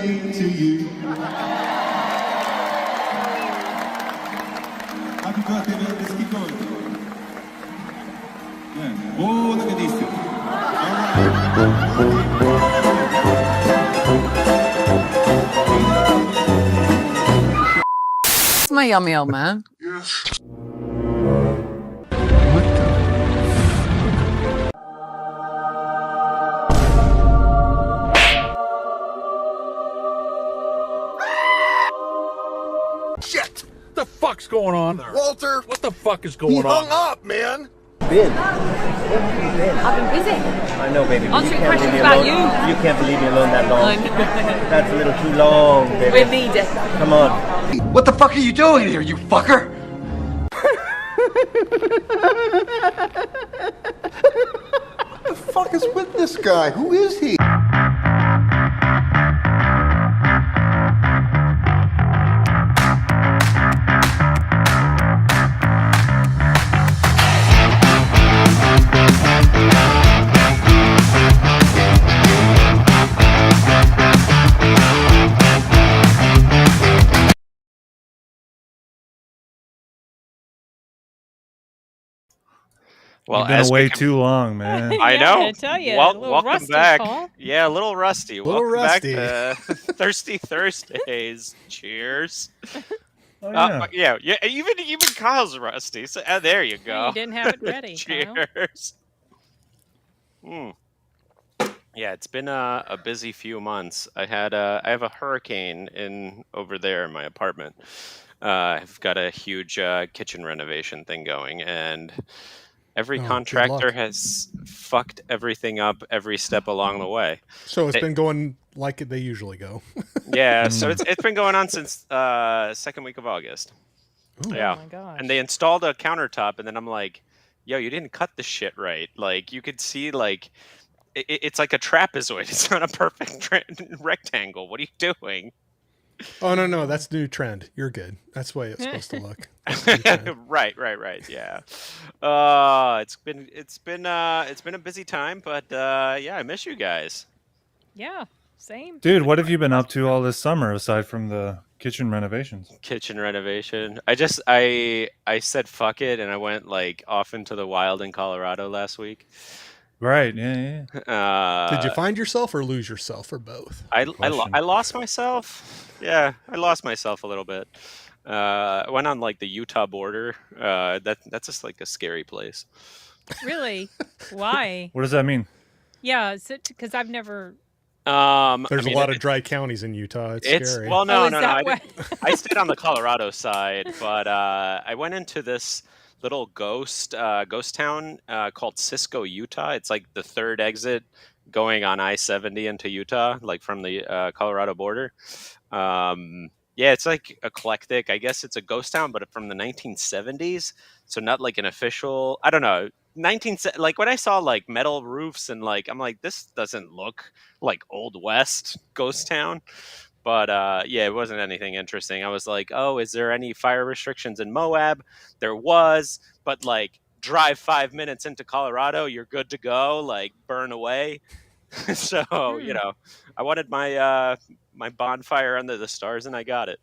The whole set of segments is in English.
birthday to you. Happy birthday, man. Let's keep going. Yeah. Oh, look at these two. It's my yummy old man. Yes. Shit! What the fuck's going on? Walter! What the fuck is He going hung on? up, man! Been. I've been busy. I know, baby. But Answering you can't leave questions me about alone. you. You can't leave me alone that long. I know. That's a little too long, baby. We need it. Come on. What the fuck are you doing here, you fucker? What the fuck is with this guy? Who is he? Well, You've been as we away can- too long, man. I Yeah, know. I tell you, a little welcome rusty, back. Paul. Yeah, a little rusty. Little welcome rusty. back to Thirsty Thursdays. Cheers. Oh, yeah. Yeah. Even Kyle's rusty. So there you go. You didn't have it ready. Kyle. Cheers. Yeah, it's been a busy few months. I have a hurricane over there in my apartment. I've got a huge kitchen renovation thing going, and every Oh, good contractor luck. has fucked everything up every step along the way. So it's They- been going like they usually go. Yeah, so it's been going on since second week of August. Yeah, Oh my gosh. and they installed a countertop, and then I'm like, "Yo, you didn't cut the shit right." Like you could see, like it's like a trapezoid. It's not a perfect rectangle. What are you doing? Oh, no, that's the new trend. You're good. That's the way it's supposed to look. That's the new trend. right. Yeah. It's been a busy time, but yeah, I miss you guys. Yeah, same. Dude, what have you been up to all this summer aside from the kitchen renovations? Kitchen renovation. I said fuck it, and I went like off into the wild in Colorado last week. Right, yeah. Did you find yourself or lose yourself or both? I question. lost myself. Yeah, I lost myself a little bit. I went on like the Utah border. That's just like a scary place. Really? Why? What does that mean? Yeah, because I've never. There's I mean, a lot of dry counties in Utah. It's scary. well, no, is no, no. that I, why? I stayed on the Colorado side, but I went into this little ghost town called Cisco, Utah. It's like the third exit going on I-70 into Utah, like from the Colorado border. Yeah, it's like eclectic. I guess it's a ghost town, but from the 1970s. So not like an official, I don't know, like when I saw like metal roofs and like, I'm like, this doesn't look like Old West ghost town. But yeah, it wasn't anything interesting. I was like, oh, is there any fire restrictions in Moab? There was, but like drive 5 minutes into Colorado, you're good to go, like burn away. So, you know, I wanted my my bonfire under the stars, and I got it.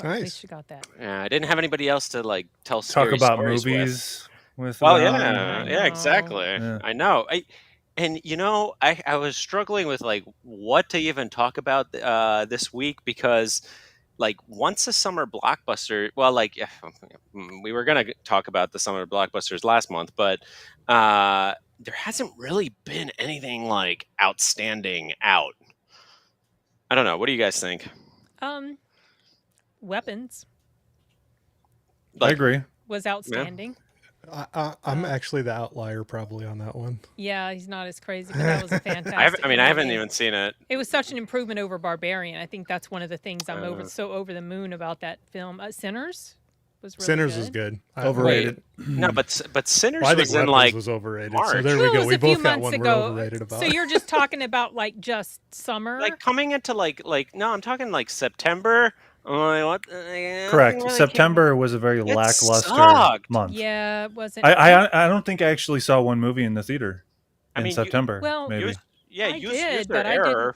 Well, at Nice. least you got that. Yeah, I didn't have anybody else to like tell Talk scary about stories movies with Well, them. yeah, I yeah, exactly. Yeah. I know. And you know, I was struggling with like what to even talk about this week because like once a summer blockbuster, well, like we were gonna talk about the summer blockbusters last month, but there hasn't really been anything like outstanding out. I don't know. What do you guys think? Weapons I Like, agree. was outstanding. I'm actually the outlier probably on that one. Yeah, he's not as crazy, but that was a fantastic. I haven't movie. even seen it. It was such an improvement over Barbarian. I think that's one of the things I'm over the moon about that film. Sinners was really Sinners good. was good. Overrated. No, but Sinners Well, I think was in Weapons like was overrated. So March. there Well, we it go. was We a few both got months one ago. we're overrated about. So you're just talking about like just summer? like coming into like no, I'm talking like September. What? Correct. Really September was a very It lackluster sucked. month. Yeah, it wasn't. I don't think I actually saw one movie in the theater I in mean, you- September. well, maybe. Yeah, I use did, their but I didn't- error.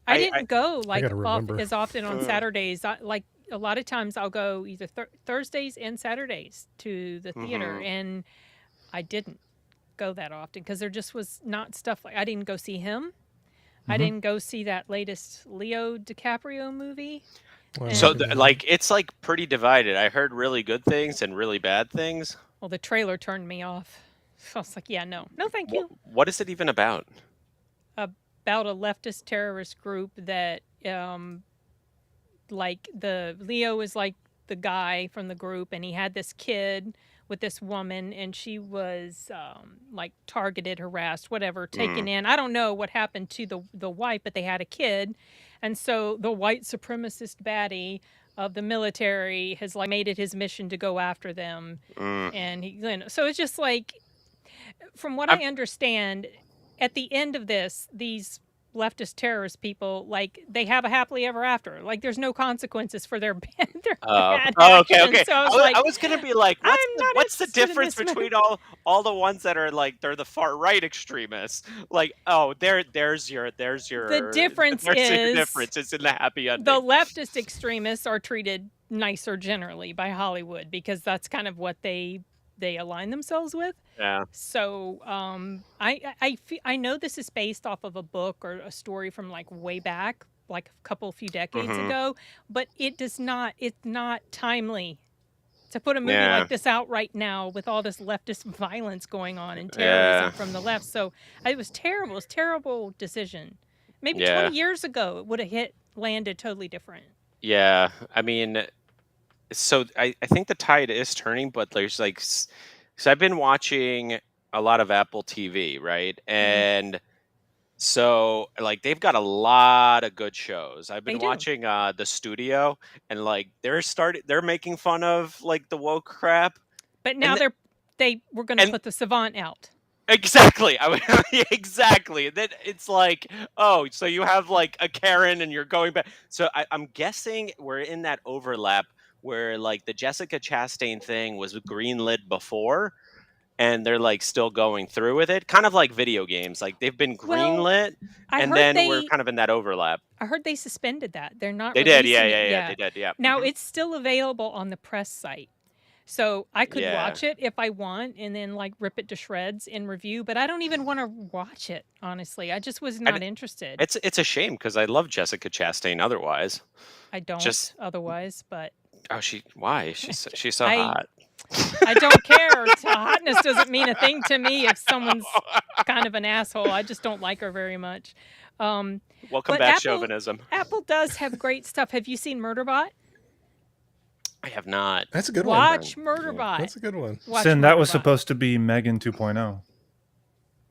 I didn't go like gotta remember. as often on Saturdays. Like a lot of times I'll go either Thursdays and Saturdays to the theater, and I didn't go that often because there just was not stuff like I didn't go see him. I didn't go see that latest Leo DiCaprio movie. Well, So like it's like pretty divided. I heard really good things and really bad things. Well, the trailer turned me off. So I was like, yeah, no, thank you. What is it even about? About a leftist terrorist group that, like the Leo is like the guy from the group, and he had this kid with this woman, and she was like targeted, harassed, whatever, taken in. I don't know what happened to the wife, but they had a kid, and so the white supremacist baddie of the military has like made it his mission to go after them, and so it's just like, from what I understand, at the end of this, these leftist terrorist people, like, they have a happily ever after. Like, there's no consequences for their bad Okay. actions. So I was gonna be like, I'm not what's the interested in difference this between all the ones that are like they're the far right extremists? Like, oh, there's your The difference there's your is difference. It's in the happy ending. the leftist extremists are treated nicer generally by Hollywood because that's kind of what they align themselves with. Yeah. So I know this is based off of a book or a story from like way back, like a few decades ago, but it's not timely to put a movie like this out right now with all this leftist violence going on and terrorism from the left. So it was terrible. It was a terrible decision. Maybe 20 years ago it would have landed totally different. Yeah, I mean, so I think the tide is turning, but there's like, so I've been watching a lot of Apple TV, right? And so like they've got a lot of good shows. I've been watching The Studio, and like they're making fun of like the woke crap. But now they were going to put The Savant out. Exactly. Exactly. Then it's like, oh, so you have like a Karen and you're going back. So I'm guessing we're in that overlap where like the Jessica Chastain thing was greenlit before, and they're like still going through with it, kind of like video games. Like they've been greenlit, and then we're kind of in that overlap. I heard they suspended that. They're not. They did, releasing yeah. it. They did, yeah. Now it's still available on the press site, so I could watch it if I want, and then like rip it to shreds in review. But I don't even want to watch it, honestly. I just was not interested. It's a shame because I love Jessica Chastain. Otherwise, I don't. Otherwise, but. Oh, why? She's so hot. I don't care. Hotness doesn't mean a thing to me if someone's kind of an asshole. I just don't like her very much. Welcome back, chauvinism. Apple does have great stuff. Have you seen Murderbot? I have not. That's a good one. Watch Murderbot. That's a good one. Sin, that was supposed to be Megan 2.0.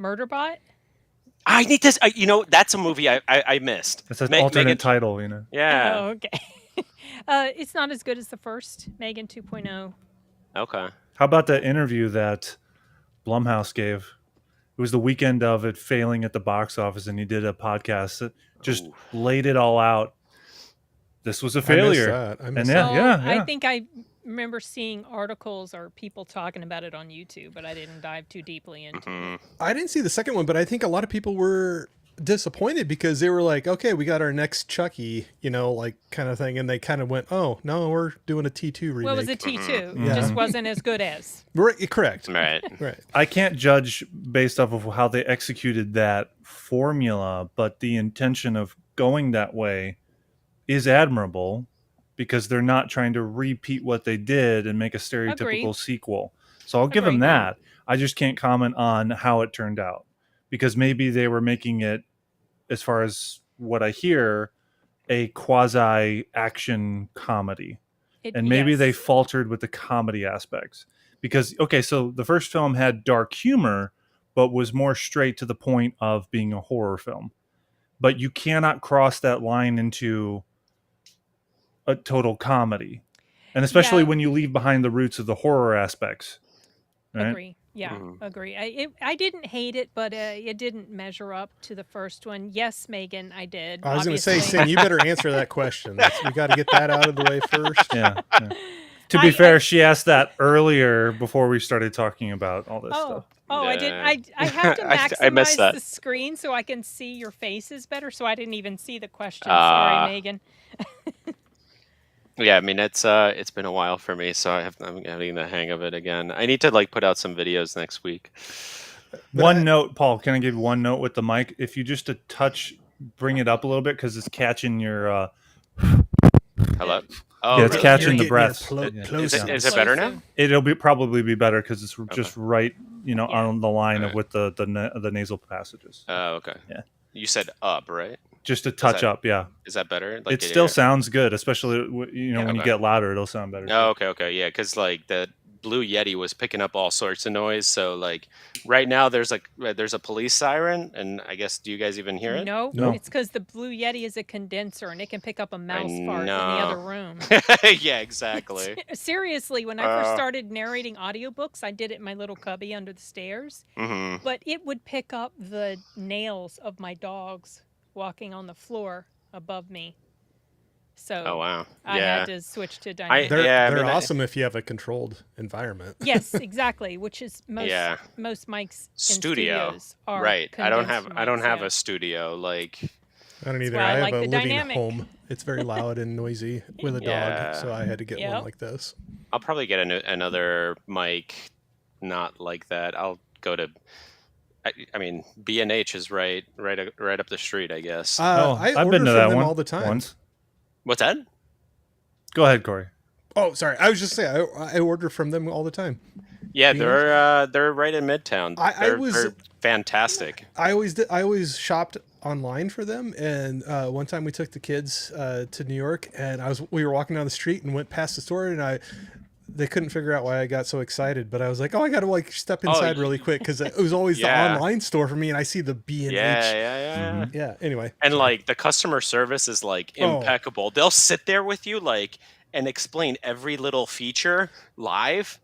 Murderbot? I need this. That's a movie I missed. It's an alternate title, you know. Yeah. Oh, okay. It's not as good as the first, Megan 2.0. Okay. How about the interview that Blumhouse gave? It was the weekend of it failing at the box office, and he did a podcast that just laid it all out. This was a failure. I missed that. Yeah. I think I remember seeing articles or people talking about it on YouTube, but I didn't dive too deeply into it. I didn't see the second one, but I think a lot of people were disappointed because they were like, okay, we got our next Chucky, like kind of thing. And they kind of went, oh, no, we're doing a T2 remake. Well, it was a T2. It just wasn't as good as. Right, correct. Right. I can't judge based off of how they executed that formula, but the intention of going that way is admirable because they're not trying to repeat what they did and make a stereotypical sequel. So I'll give them that. I just can't comment on how it turned out because maybe they were making it, as far as what I hear, a quasi-action comedy. And maybe they faltered with the comedy aspects. Because, okay, so the first film had dark humor, but was more straight to the point of being a horror film. But you cannot cross that line into a total comedy. And especially when you leave behind the roots of the horror aspects. Right? Agree. Yeah, agree. I didn't hate it, but it didn't measure up to the first one. Yes, Megan, I did. I was going to say, Sin, you better answer that question. We got to get that out of the way first. Yeah. To be fair, she asked that earlier before we started talking about all this stuff. Oh, I didn't. I have to I missed maximize that. the screen so I can see your faces better. So I didn't even see the question. Sorry, Megan. Yeah, I mean it's been a while for me, so I'm getting the hang of it again. I need to like put out some videos next week. One note, Paul. Can I give you one note with the mic? If you just a touch, bring it up a little bit because it's catching your. Hello. Oh, Yeah, it's really? catching You're the getting breath. Is it better now? It'll be probably be better because it's just right, Yeah. on the line of Alright. with the nasal passages. Oh, okay. Yeah. You said up, right? Just a touch that- up, yeah. Is that better? It still sounds good, especially when you Okay. get louder, it'll sound better. Oh, okay, yeah, because like the Blue Yeti was picking up all sorts of noise. So like right now there's a police siren, and I guess do you guys even hear it? No, No. it's because the Blue Yeti is a condenser and it can pick up a mouse fart in the know. other room. Yeah, exactly. Seriously, when I first started narrating audiobooks, I did it in my little cubby under the stairs, Hmm. but it would pick up the nails of my dogs walking on the floor above me. So Oh wow. I Yeah. had to switch to dynamic. They're, Yeah, I they're mean, awesome if you have a controlled environment. Yes, exactly. Which is Yeah. most mics in Studio. studios are Right. I don't condensed have mics, yeah. a studio like. I don't either. why I I have like a the living dynamic. home. It's very loud and noisy with a Yeah. dog, so I had to get Yep. one like this. I'll probably get another mic, not like that. I'll go to. I mean, B&H is right up the street, I guess. I I've order been to from that them one all the time. once. What's that? Go ahead, Corey. Oh, sorry. I was just saying I order from them all the time. Yeah, B&H? they're right in Midtown. They're fantastic. I always shopped online for them, and one time we took the kids to New York, and we were walking down the street and went past the store, and they couldn't figure out why I got so excited, but I was like, oh, I got to like step inside really quick because it was always Yeah. the online store for me, and I see the B&H. Yeah. Yeah. Anyway, And like the customer service is like Oh. impeccable. They'll sit there with you like and explain every little feature live.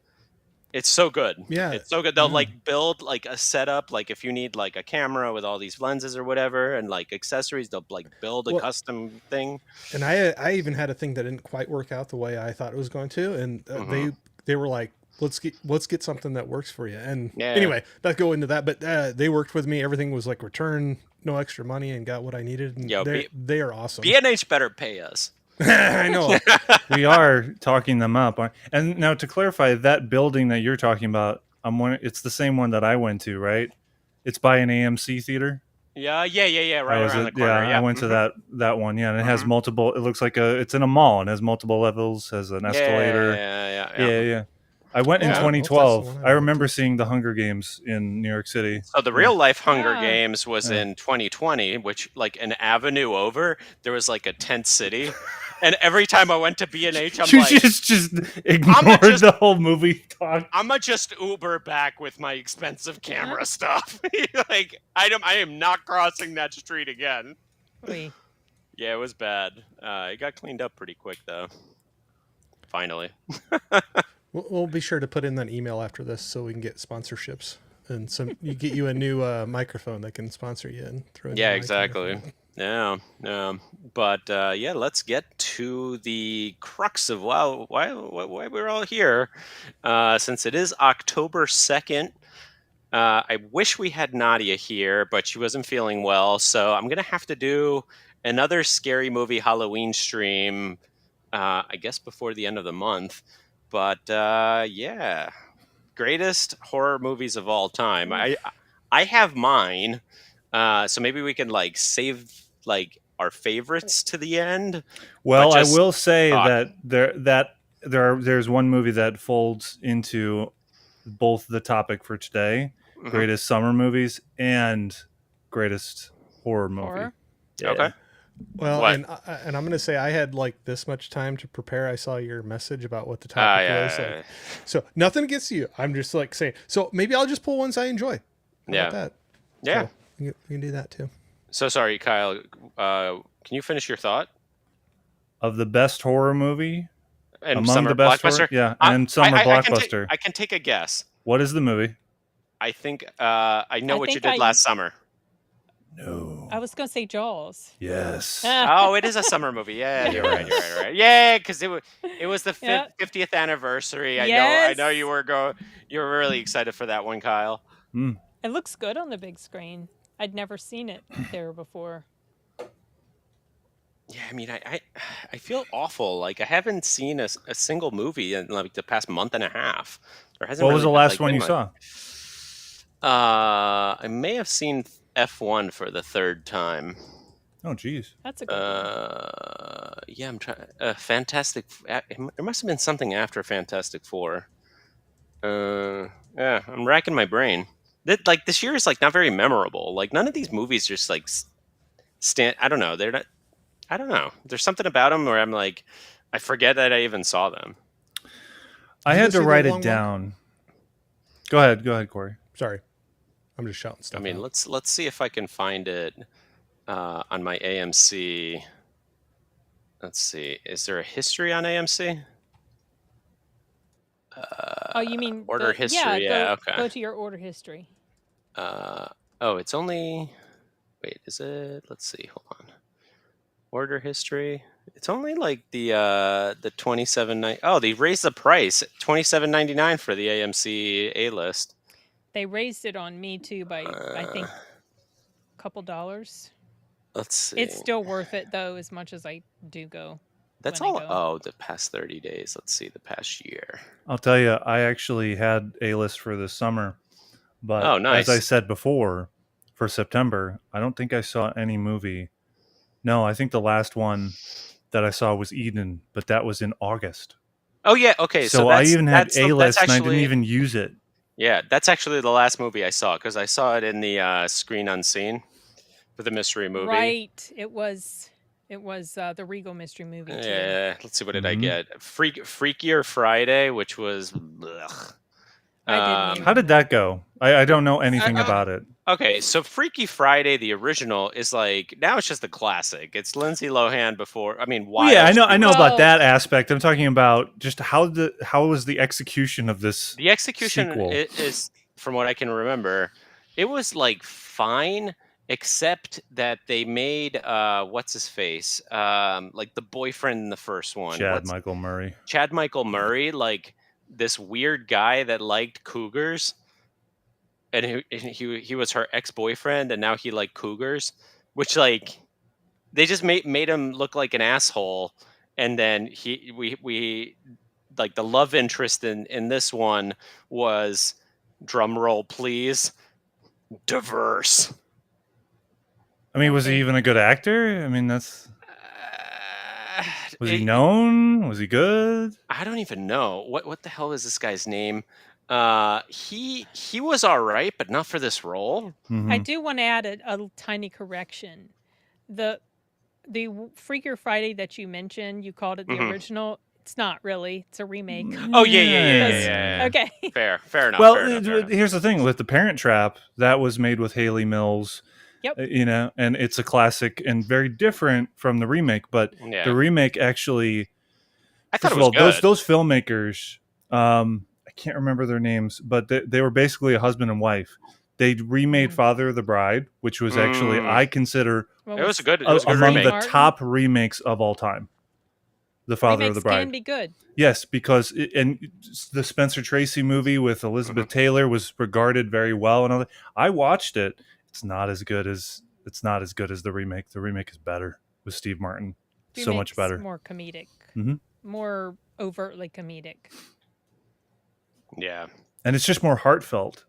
It's so good. Yeah. It's so good. They'll like build like a setup, like if you need like a camera with all these lenses or whatever and like accessories, they'll like build a Well- custom thing. and I even had a thing that didn't quite work out the way I thought it was going to, and they were like, let's get something that works for you. And Yeah. anyway, let's go into that. But they worked with me. Everything was like return, no extra money, and got what I needed. And Yo, they are awesome. B&H better pay us. I know. We are talking them up. And now to clarify, that building that you're talking about, it's the same one that I went to, right? It's by an AMC theater. Yeah. Right I was around the at- corner. yeah, Yeah, I went to that one. Yeah, and it has Mhm. multiple. It looks like it's in a mall and has multiple levels, has an escalator. Yeah. I went in Yeah. 2012. That's the one I I went remember seeing the Hunger Games in New York City. So the real life Hunger Yeah. Games was in 2020, which like an avenue over, there was like a tent city. And every time I went to B&H, I'm You like, just ignored just- the whole movie talk. I'm gonna just Uber back with my expensive camera stuff. Like I am not crossing that street again. Oy. Yeah, it was bad. It got cleaned up pretty quick though. Finally. We'll be sure to put in that email after this so we can get sponsorships and you get you a new microphone that can sponsor you and throw in Yeah, your mic exactly. microphone. Yeah. But yeah, let's get to the crux of why we're all here. Since it is October 2nd, I wish we had Nadia here, but she wasn't feeling well, so I'm gonna have to do another scary movie Halloween stream. I guess before the end of the month. But yeah, greatest horror movies of all time. I have mine. So maybe we can like save like our favorites to the end. Well, But I just will say talk. there's one movie that folds into both the topic for today, Mhm. greatest summer movies and greatest horror movie. Horror? Yeah. Okay. Well, What? and I'm gonna say I had like this much time to prepare. I saw your message about what the topic was. Yeah. Like, so nothing against you. I'm just like saying. So maybe I'll just pull ones I enjoy. How Yeah. about that? Yeah. So you can do that too. So sorry, Kyle. Can you finish your thought? Of the best horror movie And among summer the best blockbuster. horror, yeah, I- and summer I blockbuster. I can take a guess. What is the movie? I think I know I what you think did I- last summer. No. I was gonna say Jaws. Yes. Oh, it is a summer movie. Yeah, you're right. You're right. Yeah, because it was the Yeah. 50th anniversary. I know Yes. you were really excited for that one, Kyle. It looks good on the big screen. I'd never seen it there before. Yeah, I mean, I feel awful. Like I haven't seen a single movie in like the past month and a half. There hasn't. What was the really been, last like, one been you much- saw? I may have seen F1 for the third time. Oh, geez. That's a good one. Yeah, I'm trying. Fantastic. There must have been something after Fantastic Four. Yeah, I'm racking my brain. Like this year is like not very memorable. Like none of these movies just like stand. I don't know. They're not. I don't know. There's something about them where I'm like, I forget that I even saw them. I Did you had see to the write long it one? down. Go ahead, Corey. Sorry, I'm just shouting stuff. I mean, out. let's see if I can find it on my AMC. Let's see. Is there a history on AMC? Oh, you mean order history? Yeah, okay. Go to your order history. Oh, it's only. Wait, is it? Let's see. Hold on. Order history. It's only like the 27. Oh, they raised the price. $27.99 for the AMC A list. They raised it on me too by I think a couple dollars. Let's see. It's still worth it though, as much as I do go. That's when I all. go. Oh, the past 30 days. Let's see. The past year. I'll tell you, I actually had A-list for this summer, but Oh, nice. as I said before, for September, I don't think I saw any movie. No, I think the last one that I saw was Eden, but that was in August. Oh yeah. Okay. So I that's, even had that's, A-list, that's and I didn't actually- even use it. Yeah, that's actually the last movie I saw because I saw it in the Screen Unseen for the mystery movie. Right. It was the Regal mystery movie too. Yeah. Let's see. What did I Mhm. get? Freakier Friday, which was. Ugh. I didn't How did that go? I don't know anything Uh, about it. Okay, so Freaky Friday, the original, is like now it's just a classic. It's Lindsay Lohan before. I mean, Well, why? yeah, I know Well- about that aspect. I'm talking about just how was the execution of this. The execution sequel. is, from what I can remember, it was like fine, except that they made what's his face, like the boyfriend in the first one, Chad Michael Murray. Chad Michael Murray, like this weird guy that liked cougars, and he was her ex-boyfriend, and now he liked cougars, which like they just made him look like an asshole, and then we like the love interest in this one was, drum roll please, diverse. I mean, was he Okay. even a good actor? I mean, was he It- known? Was he good? I don't even know what the hell is this guy's name. He was all right, but not for this role. Mhm. I do want to add a tiny correction. The Freakier Friday that you mentioned, you called it the Mhm. original. It's not really. It's a remake. Oh yeah. Because- Okay. Fair enough. Well, fair enough. here's the thing with The Parent Trap. That was made with Haley Mills. Yep. You know, and it's a classic and very different from the remake. But Yeah. the remake actually, I thought first it was of all, good. those filmmakers, I can't remember their names, but they were basically a husband and wife. They remade Mm. Father of the Bride, which was actually Mm. I consider What It was a good among remake. the Martin? top remakes of all time. The Father Remakes of the Bride. can be good. Yes, because and the Spencer Tracy movie with Elizabeth Taylor was regarded very well, and all that. I watched it. It's not as good as the remake. The remake is better with Steve Martin. So much Remake's better. More comedic. Mhm. More overtly comedic. Yeah. And it's just more heartfelt,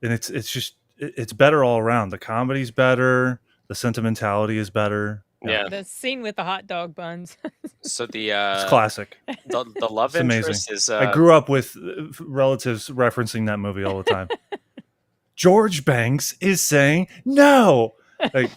and it's better all around. The comedy's better. The sentimentality is better. Yeah. The scene with the hot dog buns. So the It's classic. the love It's amazing. interest is I grew up with relatives referencing that movie all the time. George Banks is saying no. Like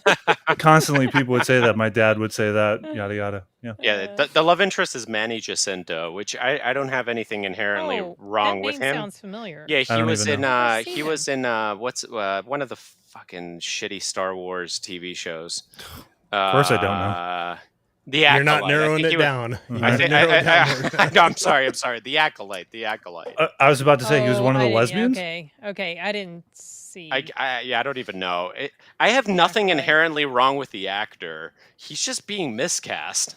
constantly, people would say that. My dad would say that. Yada yada. Yeah. Yeah, the love interest is Manny Jacinto, which I don't have anything inherently wrong that with name him. sounds familiar. Yeah, I he don't was even in know. I've he seen was in what's one of the fucking shitty Star Wars TV shows. Of course I don't know. The You're Acolyte. not I narrowing think it he was- down. You I have to think, narrow it down more. no, I'm sorry. The Acolyte. I was about to say he was one of the I didn't- lesbians. Okay. I didn't see. I don't even know. I have nothing Acolyte. inherently wrong with the actor. He's just being miscast.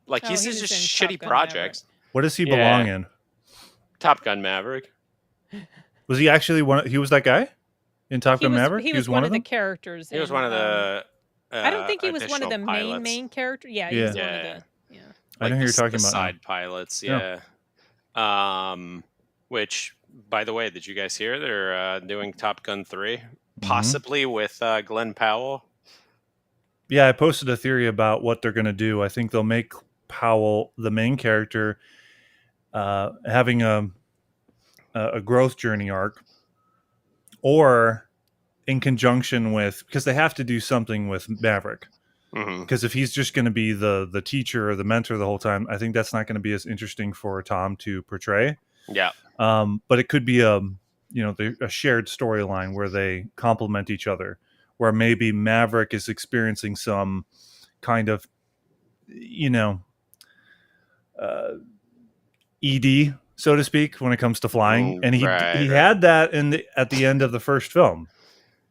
Like Oh, he's he was just in Top shitty Gun projects. What does he Yeah. belong in? Top Gun Maverick. Was he actually one? He was that guy. in Top Gun Maverick? He was one of the them? characters. He was in, one of the. I don't think he was one of the additional pilots. main characters. Yeah, he was one of Yeah. the. Yeah. I know who you're talking the about. now. side pilots, Yeah. yeah. Which, by the way, did you guys hear they're doing Top Gun 3, Mm-hmm. possibly with Glenn Powell? Yeah, I posted a theory about what they're going to do. I think they'll make Powell the main character, having a growth journey arc, or in conjunction with, because they have to do something with Maverick. Mm-hmm. Because if he's just going to be the teacher or the mentor the whole time, I think that's not going to be as interesting for Tom to portray. Yeah. But it could be a shared storyline where they complement each other, where maybe Maverick is experiencing some kind of, ED, so to speak, when it comes to flying, and he had that at the end of the first film.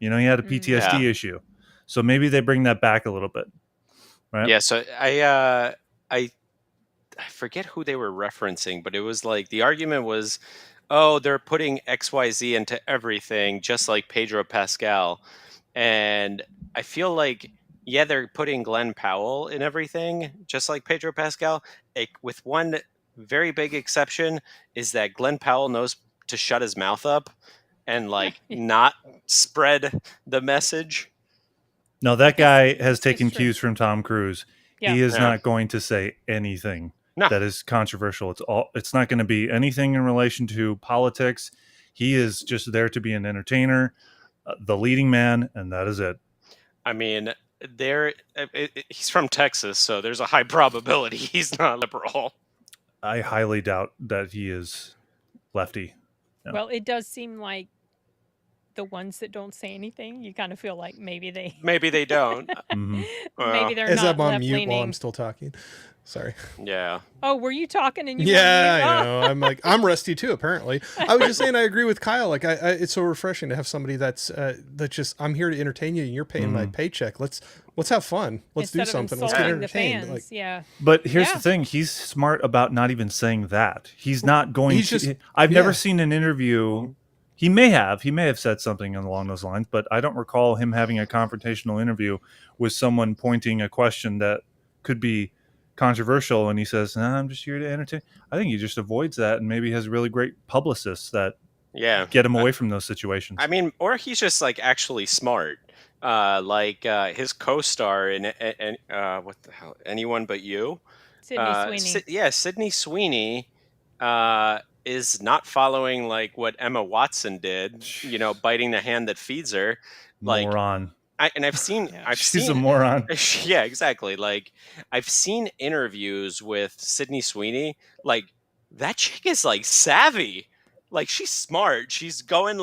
He had a PTSD issue, so maybe they bring that back a little bit, right? Yeah. So I forget who they were referencing, but it was like the argument was, oh, they're putting XYZ into everything, just like Pedro Pascal. And I feel like, yeah, they're putting Glenn Powell in everything, just like Pedro Pascal, with one very big exception, is that Glenn Powell knows to shut his mouth up and not spread the message. No, that guy has taken cues from Tom Cruise. Yeah. He is not going to say anything that is controversial. It's not going to be anything in relation to politics. He is just there to be an entertainer, the leading man, and that is it. I mean, he's from Texas, so there's a high probability he's not liberal. I highly doubt that he is lefty. Yeah. Well, it does seem like the ones that don't say anything, you kind of feel like maybe they don't. Mm-hmm. Maybe they're As not I'm on mute left-leaning. while I'm still talking. Sorry. Yeah. Oh, were you talking and you? Yeah, were I know. I'm like, I'm rusty too. Apparently, I was just saying I agree with Kyle. Like, it's so refreshing to have somebody that's just, I'm here to entertain you, and you're paying my paycheck. Let's have fun. Let's do something. Let's get entertained. Fans, like, yeah. But here's the thing: he's smart about not even saying that. He's not going He's to. just- I've never seen an interview. He may have said something along those lines, but I don't recall him having a confrontational interview with someone pointing a question that could be controversial, and he says, "Nah, I'm just here to entertain." I think he just avoids that, and maybe has really great publicists that get him away from those situations. I mean, or he's just actually smart. His co-star in what the hell? Anyone But You. Sydney Sweeney. Sydney Sweeney is not following what Emma Watson did. Biting the hand that feeds her. Moron. I've seen. She's a moron. Yeah, exactly. I've seen interviews with Sydney Sweeney. That chick is savvy. She's smart. She's going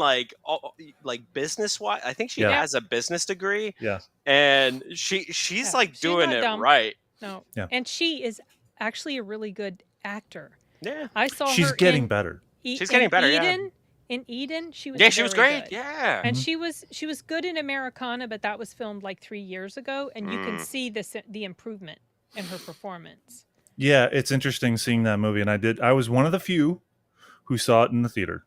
business wise. I think she has a business degree. Yeah. And she's doing it dumb. right. No. Yeah. And she is actually a really good actor. Yeah. I saw She's her getting in better. She's getting better. Eden, In Eden, she was she was very great. good. Yeah. And she was good in Americana, but that was filmed 3 years ago, and you can see the improvement in her performance. Yeah, it's interesting seeing that movie, and I was one of the few who saw it in the theater.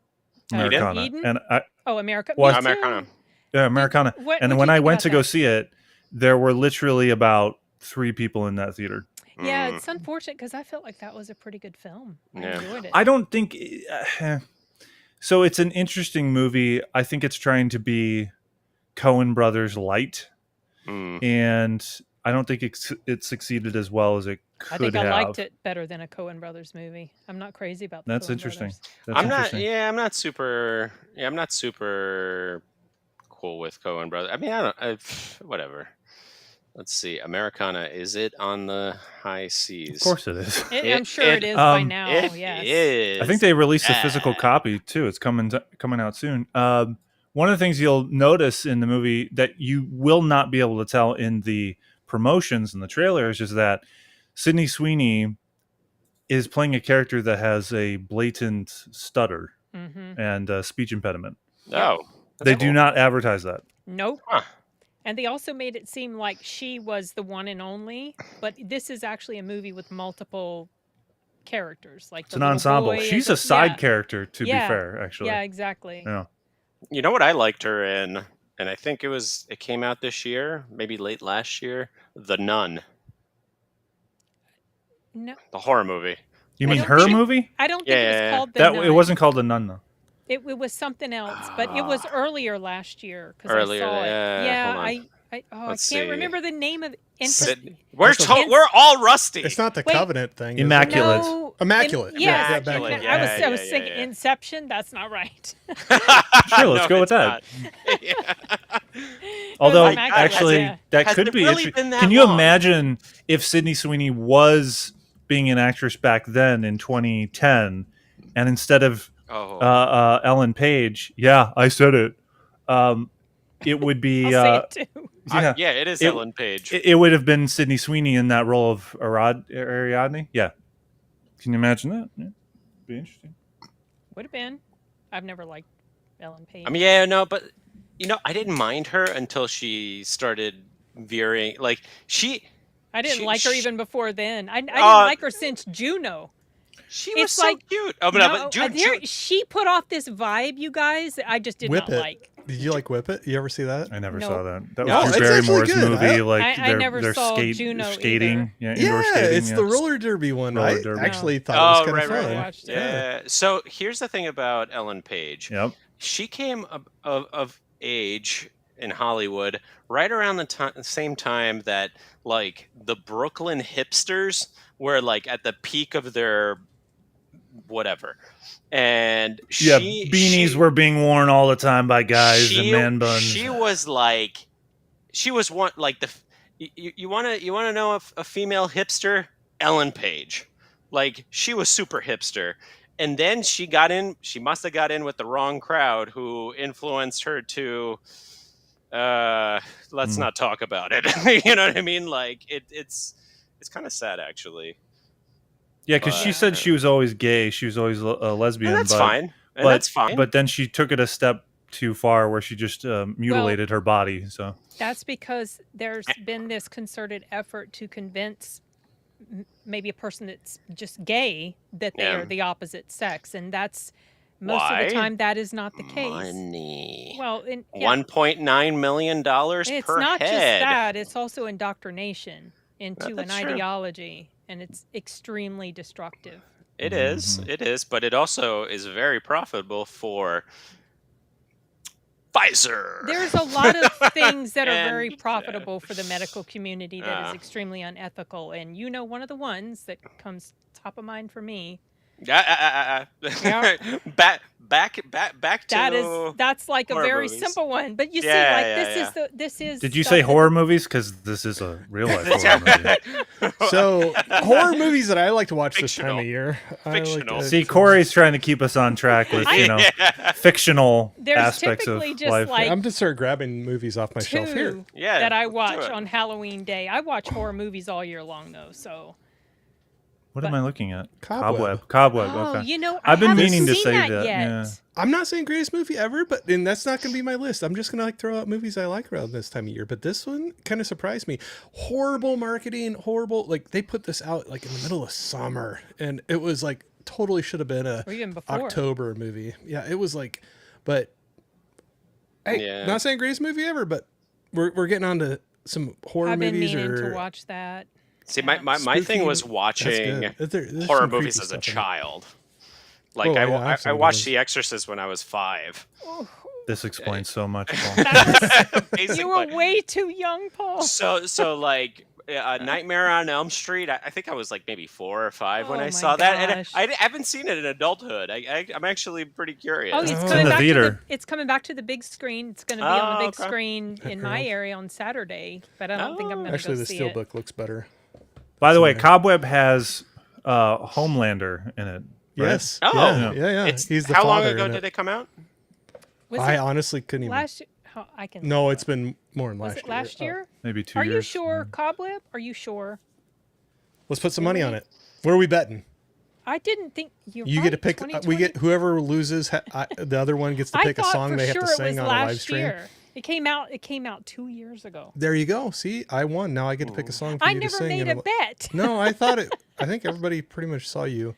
Americana. Eden? And America. Well, Me too. Americana. Yeah, Americana. What'd And when you I think went about to go that? see it, there were literally about 3 people in that theater. Yeah, it's unfortunate because I felt like that was a pretty good film. I Yeah. enjoyed it. I don't think so. It's an interesting movie. I think it's trying to be Coen Brothers light, and I don't think it succeeded as well as it could I think have. I liked it better than a Coen Brothers movie. I'm not crazy about the That's Coen interesting. Brothers. That's I'm not. interesting. Yeah, I'm not super. Yeah, I'm not super cool with Coen Brothers. I mean, whatever. Let's see. Americana, is it on the high seas? Of course it is. I'm sure it is by now. It Yes. is. I think they released a physical copy too. It's coming out soon. One of the things you'll notice in the movie that you will not be able to tell in the promotions and the trailers is that Sydney Sweeney is playing a character that has a blatant stutter and speech impediment. Oh, They do not advertise that. Nope. Huh. And they also made it seem like she was the one and only, but this is actually a movie with multiple characters. It's an ensemble. She's a side character, to be fair, actually. Yeah, exactly. Yeah. You know what I liked her in, and I think it came out this year, maybe late last year. The Nun, No, the horror movie. You I mean don't her think- movie? I don't think Yeah, it was yeah, yeah. called the That Nun. it wasn't called The Nun though. It was something else, but it was earlier last year because Earlier, I saw it. yeah, hold on. I Let's can't see. remember the name of it. Sydney. We're That's okay. we're all rusty. It's not the Wait. Covenant thing. is it? Immaculate. No, Immaculate. Yes, Yeah, Immaculate. Immaculate. I was Yeah, thinking yeah. Inception. That's not right. Sure, let's go with that. Although, Immaculate, actually, yeah. that Has could it be. really interesting. been that Can you long? imagine if Sydney Sweeney was being an actress back then in 2010, and instead of Oh, Ellen Page, yeah, I said it. It would be. I'll say it too. yeah, it is It- Ellen Page. It would have been Sydney Sweeney in that role of Ariadne. Yeah. Can you imagine that? Yeah. Be interesting. Would have been. I've never liked Ellen Page. I mean, yeah, no, but I didn't mind her until she started veering. Like I didn't she- like her she- even before then. I didn't Uh, like her since Juno. she was It's so like- cute. Oh, but no, but She put off this vibe, you guys. That I just did Whip not It. like. Did you like Whip It? You ever see that? I never No. saw that. That No, was it's Drew actually Barrymore's good. movie. Like I they're, never they're saw skate, Juno skating. either. Yeah, indoor skating. it's yeah. the roller derby one. Roller I derby. actually thought Oh, it was right, kind of right, fun. right. Watched it. Yeah. So here's the thing about Ellen Page. Yep. She came of age in Hollywood right around the same time that like the Brooklyn hipsters were like at the peak of their whatever. And Yeah, beanies were being worn all the time by guys and man buns. She was one like you want to know a female hipster? Ellen Page. Like she was super hipster. And then she must have got in with the wrong crowd who influenced her to let's not talk about it. You know what I mean? Like it's kind of sad actually. Yeah, because she said she was always gay. She was always a lesbian. And that's but, fine. And but, that's fine. But then she took it a step too far where she just mutilated her body. So That's because there's been this concerted effort to convince maybe a person that's just gay that they Yeah. are the opposite sex, and that's most Why? of the time that is not the case. Money. Well, $1.9 million it's per not head. just that; it's also indoctrination into an That's true. ideology, and it's extremely destructive. It is, but it also is very profitable for Pfizer. There's a lot of things that are And, very profitable for the medical community that is Uh. extremely unethical, and one of the ones that comes top of mind for me. Yeah. Back to That's like a horror very movies. simple one, but you see, Yeah, like yeah, this is. did you stuff say that- horror movies? Because this is a real life horror movie. So horror movies that I like to watch this time Fictional. of year. I like Fictional. to- See, Corey's trying to keep us on track with fictional There's aspects of typically just life. like I'm just start grabbing movies off my shelf here. two Yeah, that I let's do watch it. on Halloween Day. I watch horror movies all year long though, so. What am I looking at? Cobweb. Cobweb. Oh, Okay. I've been haven't meaning to seen say that that, yet. yeah. I'm not saying greatest movie ever, but and that's not going to be my list. I'm just going to like throw out movies I like around this time of year. But this one kind of surprised me. Horrible marketing, horrible. Like they put this out like in the middle of summer, and it was like totally should have been a Or even before. October movie. Yeah, it was like, but hey, Yeah. not saying greatest movie ever, but we're getting on to some horror I've been movies meaning or to watch that. See, my thing was Spooky. watching That's good. There's horror some creepy movies as a stuff in it. child. Like Oh, yeah, I absolutely. watched The Exorcist when I was 5. This explains so much. Paul. You were Basically. way too young, Paul. So like Nightmare on Elm Street. I think I was like maybe 4 or 5 when Oh I my saw that, and gosh. I haven't seen it in adulthood. I'm actually pretty curious. Oh, it's in coming the back theater. to it's coming back to the big screen. It's going to be on the big okay. screen in my area on Saturday, but I don't think I'm going to Actually, go the see it. steelbook looks better. By the way, Cobweb has Homelander in it. Right? Yes. Oh. yeah. It's, He's the how long father ago in did it. it come out? Was I it honestly couldn't even. last year? I can. No, it's been more than Was last it year. last year? Maybe 2 Are years. you sure, Cobweb? Are you sure? Let's put some money on it. Where are we betting? I didn't think You get to pick. We get whoever loses. The other one gets to pick a song they have to sing on a live stream. It came out 2 years ago. There you go. See, I won. Now I get to pick a song for I you to never sing. made and a bet. No, I thought it. I think everybody pretty much saw you.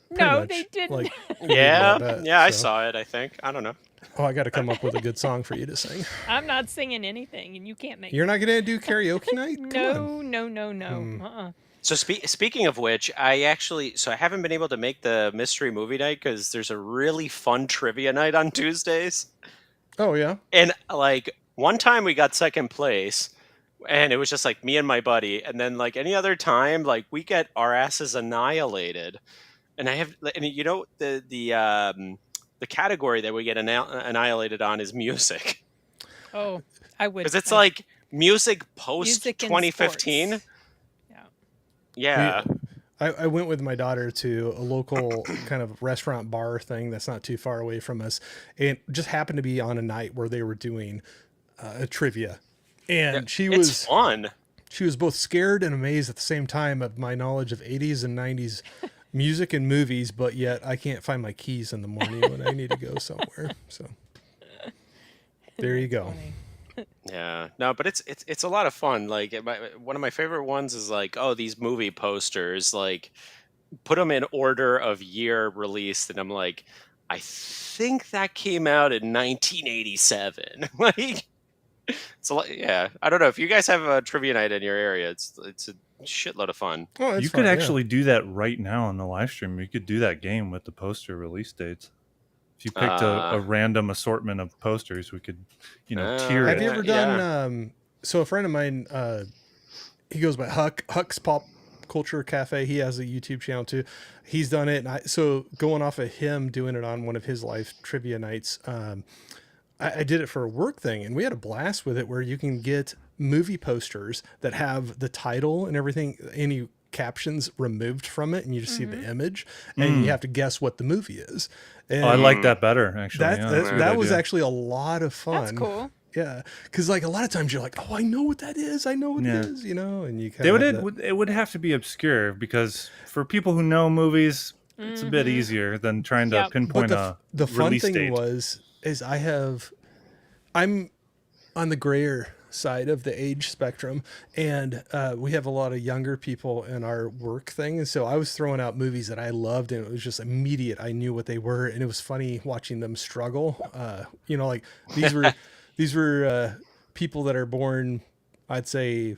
pretty No, much, they didn't. Like, Yeah, bet, yeah, I so. saw it. I think I don't know. Oh, I got to come up with a good song for you to sing. I'm not singing anything, and you can't make. You're not going to do karaoke night? Come on. No. So speaking of which, I haven't been able to make the mystery movie night because there's a really fun trivia night on Tuesdays. Oh, yeah. And like one time we got second place, and it was just like me and my buddy. And then like any other time, like we get our asses annihilated. And the category that we get annihilated on is music. Oh, I would. Because it's like music post Music and 2015. sports. Yeah. I went with my daughter to a local kind of restaurant bar thing that's not too far away from us. And it just happened to be on a night where they were doing a trivia. And It's fun. She was both scared and amazed at the same time of my knowledge of 80s and 90s music and movies, but yet I can't find my keys in the morning when I need to go somewhere. So there you go. Funny. Yeah, no, but it's a lot of fun. Like one of my favorite ones is like, oh, these movie posters, like put them in order of year released, and I'm like, I think that came out in 1987. Like, it's a lot. Yeah, I don't know if you guys have a trivia night in your area. It's a shitload of fun. Oh, You could actually do that right now on the live stream. You could do that game with the poster release dates. If you picked a random assortment of posters, we could, tier Have it. you ever done? So a friend of mine, he goes by Huck's Pop Culture Cafe. He has a YouTube channel too. He's done it, and so going off of him doing it on one of his live trivia nights, I did it for a work thing, and we had a blast with it. Where you can get movie posters that have the title and everything, any captions removed from it, and you just see the image, and you have to guess what the movie is. And I like that better, actually. that was actually a lot of fun. That's cool. Yeah, because like a lot of times you're like, oh, I know what that is. I know what it is, and you kind it would have to be obscure, because for people who know movies, it's a bit easier than trying to pinpoint the fun release thing date. is I'm on the grayer side of the age spectrum, and we have a lot of younger people in our work thing, and so I was throwing out movies that I loved, and it was just immediate. I knew what they were, and it was funny watching them struggle. Like these were people that are born, I'd say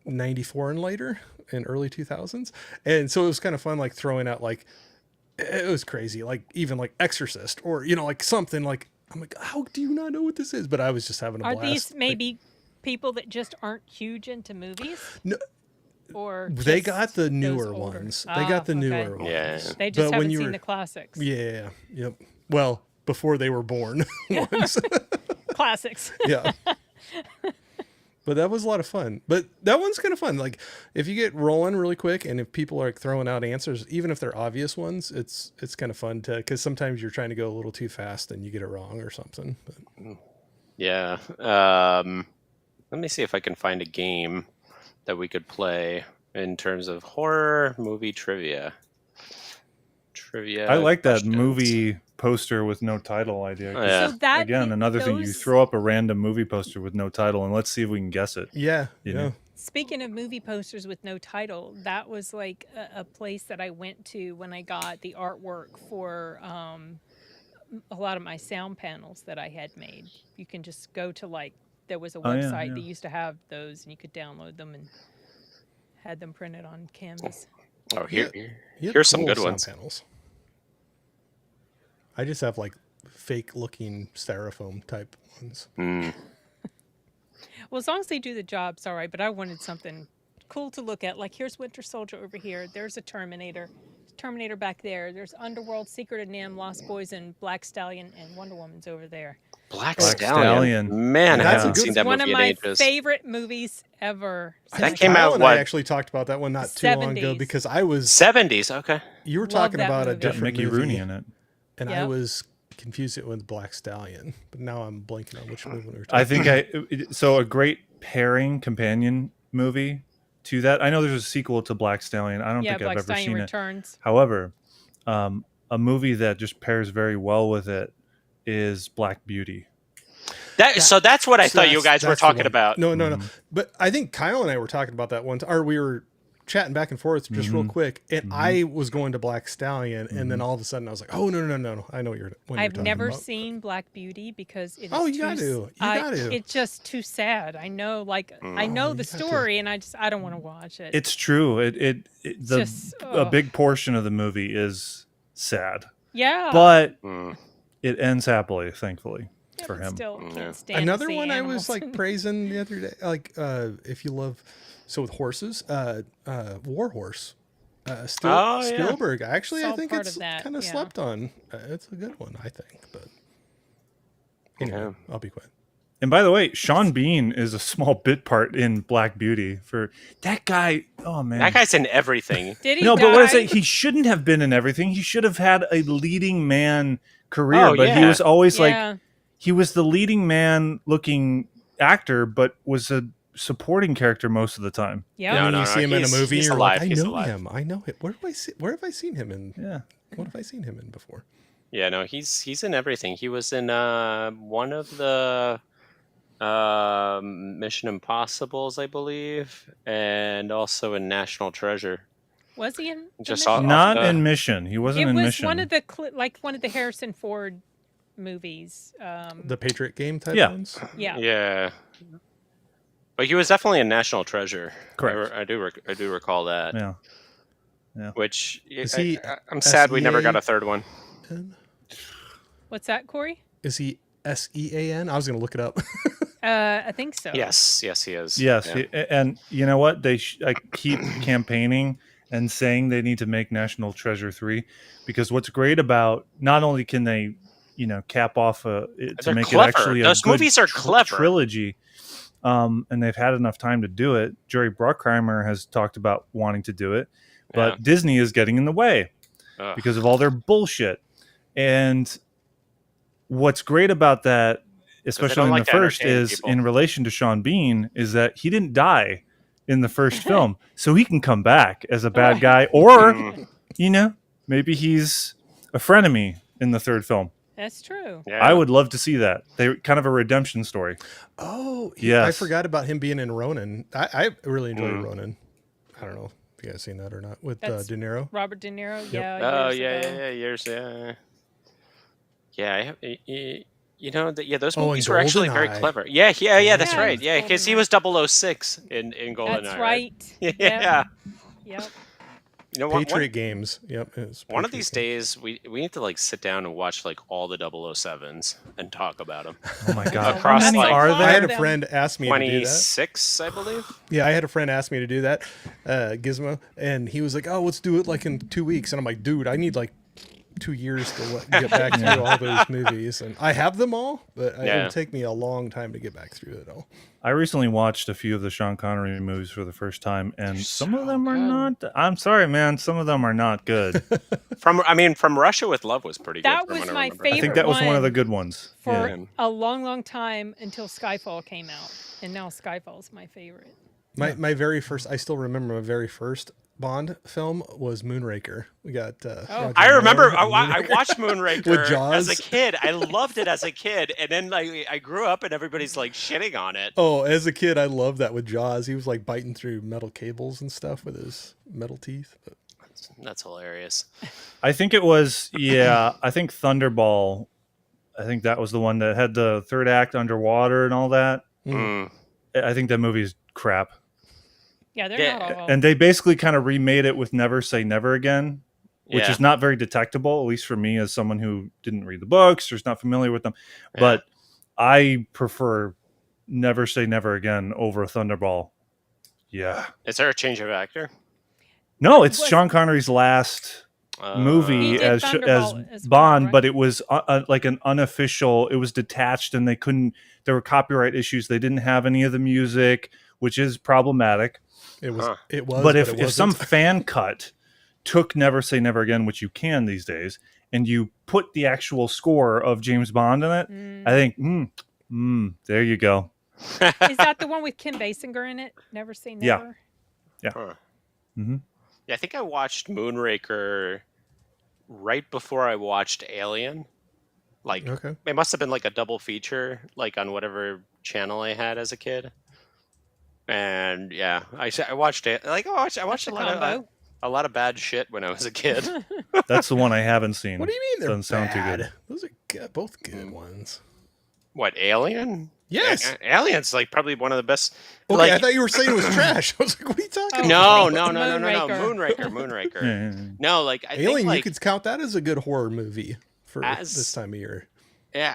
94 and later, in early 2000s, and so it was kind of fun, like throwing out, like, it was crazy, like even like Exorcist, or like something like, I'm like, how do you not know what this is? But I was just having a blast. Are these maybe people that just aren't huge into movies? No, or they got the newer those older? ones. They got the newer ones. Yeah. They just But when haven't you seen were- the classics. Yeah. Yep. Well, before they were born ones. Classics. Yeah. But that was a lot of fun. But that one's kind of fun. Like, if you get rolling really quick, and if people are like throwing out answers, even if they're obvious ones, it's kind of fun because sometimes you're trying to go a little too fast and you get it wrong or something. But. Yeah. Let me see if I can find a game that we could play in terms of horror movie trivia. I like that questions. movie poster with no title idea. 'cause Yeah. So that Again, another thing, you those- throw up a random movie poster with no title, and let's see if we can guess it. Yeah. You Yeah. know? Speaking of movie posters with no title, that was like a place that I went to when I got the artwork for a lot of my sound panels that I had made. You can just go to there was a Oh, yeah, website yeah. that used to have those, and you could download them and had them printed on canvas. Oh, You have here's some cool good sound ones. panels. I just have like fake looking styrofoam type ones. Well, as long as they do the job, it's all right. But I wanted something cool to look at. Like, here's Winter Soldier over here. There's a Terminator. Terminator back there. There's Underworld, Secret of NIMH, Lost Boys, and Black Stallion, and Wonder Woman's over there. Black Black Stallion. Stallion. Man, I That's a haven't good seen that One movie of in my ages. favorite movies ever. I That think came Kyle out, and what? I actually talked about that one not too long ago 70s. because I was 70s. Okay. you were Love talking that about a movie. Got different Mickey movie, Rooney in it. and I Yep. was confused it with Black Stallion, but now I'm blanking on which movie we were talking. I think so a great pairing companion movie to that. I know there's a sequel to Black Stallion. I don't Yeah, think Black I've ever Stallion seen it. Returns. However, a movie that just pairs very well with it is Black Beauty. So that's what I So thought you guys were that's the talking one. about. No. But I think Kyle and I were talking about that one, or we were chatting back and forth just real quick, and Mhm. I was going to Black Stallion, and then all of a sudden I was like, oh no, I know what you're I've talking never about. seen Black Beauty because it is Oh, you too got s- to. You I- got to. It's just too sad. I know, I know you the got to. story, and I don't want to watch it. It's true. The just, a ugh. big portion of the movie is sad, yeah, but Mm. it ends happily, thankfully yeah, for but him. Still Yeah. can't stand to Another see one I animals. was like praising the other day, like if you love, so with horses, War Horse, Oh, yeah. Spielberg. Actually, I Saw think part it's of that, kind of yeah. slept on. It's a good one, I think. But anyway, I'll be quiet. And by the way, Sean Bean is a small bit part in Black Beauty. For that guy, oh man, That guy's in everything. Did he no, die? but what I say, he shouldn't have been in everything. He should have had a leading man career, Oh, but he yeah. was always like Yeah. he was the leading man looking actor, but was a supporting character most of the time. Yep. No, When no, you no, see him in a he's- movie, he's you're alive, like, I he's know alive. him. I know it. Where have I seen him in? Yeah. What have I seen him in before? Yeah, no, he's in everything. He was in one of the Mission Impossibles, I believe, and also in National Treasure. Was he in? the Just Mission? off Not the- in Mission. He wasn't It in was Mission. one of the one of the Harrison Ford movies. The Patriot Game type Yeah. ones. Yeah. Yeah, but he was definitely in National Treasure. Correct. I do recall that. Yeah. Which Is he I'm sad we never got SEA? a third one. What's that, Corey? Is he SEAN? I was gonna look it up. I think so. Yes, he is. Yes, Yeah. and you know what? I keep campaigning and saying they need to make National Treasure 3 because what's great about not only can they, cap off to They're make clever. it actually a Those good movies are clever. trilogy, and they've had enough time to do it. Jerry Bruckheimer has talked about wanting to do it, but Yeah. Disney is getting in the way Ugh. because of all their bullshit. And what's great about that, especially don't in like the to first, entertain is people. in relation to Sean Bean, is that he didn't die in the first film, so he can come back as a bad guy, or Mm, maybe he's a frenemy in the third film. That's true. yeah. I would love to see that. They kind of a redemption story. Oh, I Yes. forgot about him being in Ronin. I really enjoyed Mm. Ronin. I don't know if you guys seen that or not with That's- De Niro. Robert De Niro. Yep. Yeah. Oh years yeah, ago. years. Yeah. I have, those Oh, and movies were actually very GoldenEye. clever. Yeah, that's Yeah, right. it's Yeah, because he GoldenEye. was 006 in GoldenEye. That's right. Yeah. Yep. You know what? Patriot Games. Yep. it's One of Patriot these Games. days, we need to like sit down and watch like all the 007s and talk about them. Oh my god, Across, how many like, are I I there? had a them. friend ask me to do that. 26, I believe. Yeah, I had a friend ask me to do that, Gizmo, and he was like, "Oh, let's do it like in 2 weeks." And I'm like, "Dude, I need like 2 years to get back through all those movies." And I have them all, but it Yeah. would take me a long time to get back through it all. I recently watched a few of the Sean Connery movies for the first time, and some of so them are good. not. I'm sorry, man. Some of them are not good. From Russia with Love was pretty That good. from was what I my remember. I think favorite that was one of the one good ones. for Yeah. a long, long time until Skyfall came out, and now Skyfall's my favorite. My very first, I still remember my very first Bond film was Moonraker. We got. Roger I remember Moore I and Moonraker. watched Moonraker With as Jaws. a kid. I loved it as a kid, and then like I grew up and everybody's like shitting on it. Oh, as a kid, I loved that with Jaws. He was like biting through metal cables and stuff with his metal teeth. But That's hilarious. I think it was. Yeah, I think Thunderball. I think that was the one that had the third act underwater and all that. Mm. I think that movie's crap. Yeah, they're Yeah, not all. And they basically kind of remade it with Never Say Never Again, which Yeah. is not very detectable, at least for me as someone who didn't read the books or is not familiar with them. Yeah. But I prefer Never Say Never Again over Thunderball. Yeah. Is there a change of actor? No, it's Was- Sean Connery's last He movie did as Thunderball as well, Bond, right? but it was like an unofficial. It was detached, and they couldn't. There were copyright issues. They didn't have any of the music, which is problematic. it was. Huh. It was. But it if some wasn't. fan cut took Never Say Never Again, which you can these days, and you put the actual score of James Bond in it, Mm. I think, there you go. Is that the one with Kim Basinger in it? Never Say Yeah. Never. Huh. hmm Yeah, I think I watched Moonraker right before I watched Alien. Like Okay. it must have been like a double feature, like on whatever channel I had as a kid. And yeah, I watched it. Like I watched That's a lot of bad shit when I was a kid. That's the one I haven't seen. What do you mean they're Doesn't sound too bad? good. Those are both good ones. What, Alien? Yes. Alien's like probably one of the best. Okay, like, I thought you were saying it was trash. I was like, what are you talking Oh, about? no, Moonraker. Moonraker. Yeah. No, like I Alien, think like you could count that as a good horror movie for As- this time of year. yeah,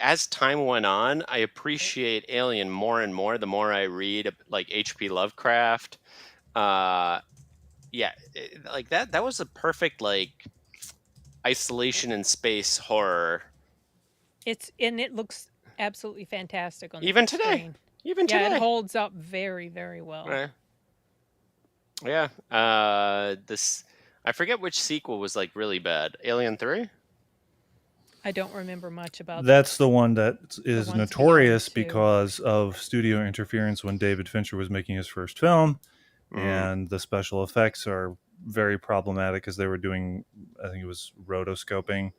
as time went on, I appreciate Alien more and more the more I read like H.P. Lovecraft. Like that was a perfect like isolation in space horror. It looks absolutely fantastic on the Even big today. screen. Even Yeah, today. it holds up very, very well. This I forget which sequel was like really bad. Alien 3? I don't remember much about That's the one that is ones notorious beyond two. because of studio interference when David Fincher was making his first film, Mm. and the special effects are very problematic because they were doing, I think it was rotoscoping,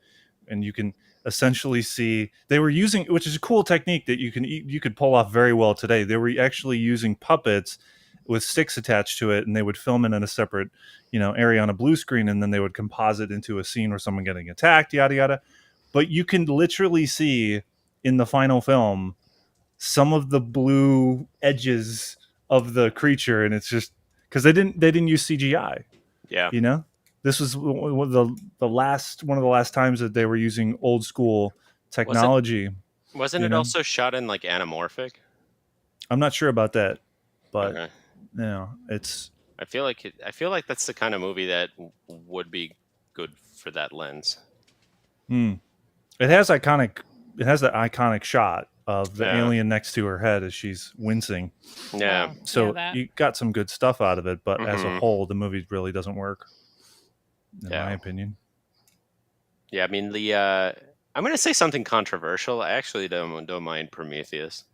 and you can essentially see they were using, which is a cool technique that you could pull off very well today. They were actually using puppets with sticks attached to it, and they would film it in a separate, area on a blue screen, and then they would composite into a scene where someone getting attacked, yada yada. But you can literally see in the final film some of the blue edges of the creature, and it's just because they didn't use CGI. Yeah. This was one of the last times that they were using old school technology. Wasn't it also shot in like anamorphic? I'm not sure about that, but Okay. it's I feel like that's the kind of movie that would be good for that lens. it has that iconic shot of the Yeah. alien next to her head as she's wincing. Yeah. Wow. So Yeah, that. you got some good stuff out of it, but as a Mhm. whole, the movie really doesn't work, in Yeah. my opinion. Yeah, I mean I'm gonna say something controversial. I actually don't mind Prometheus.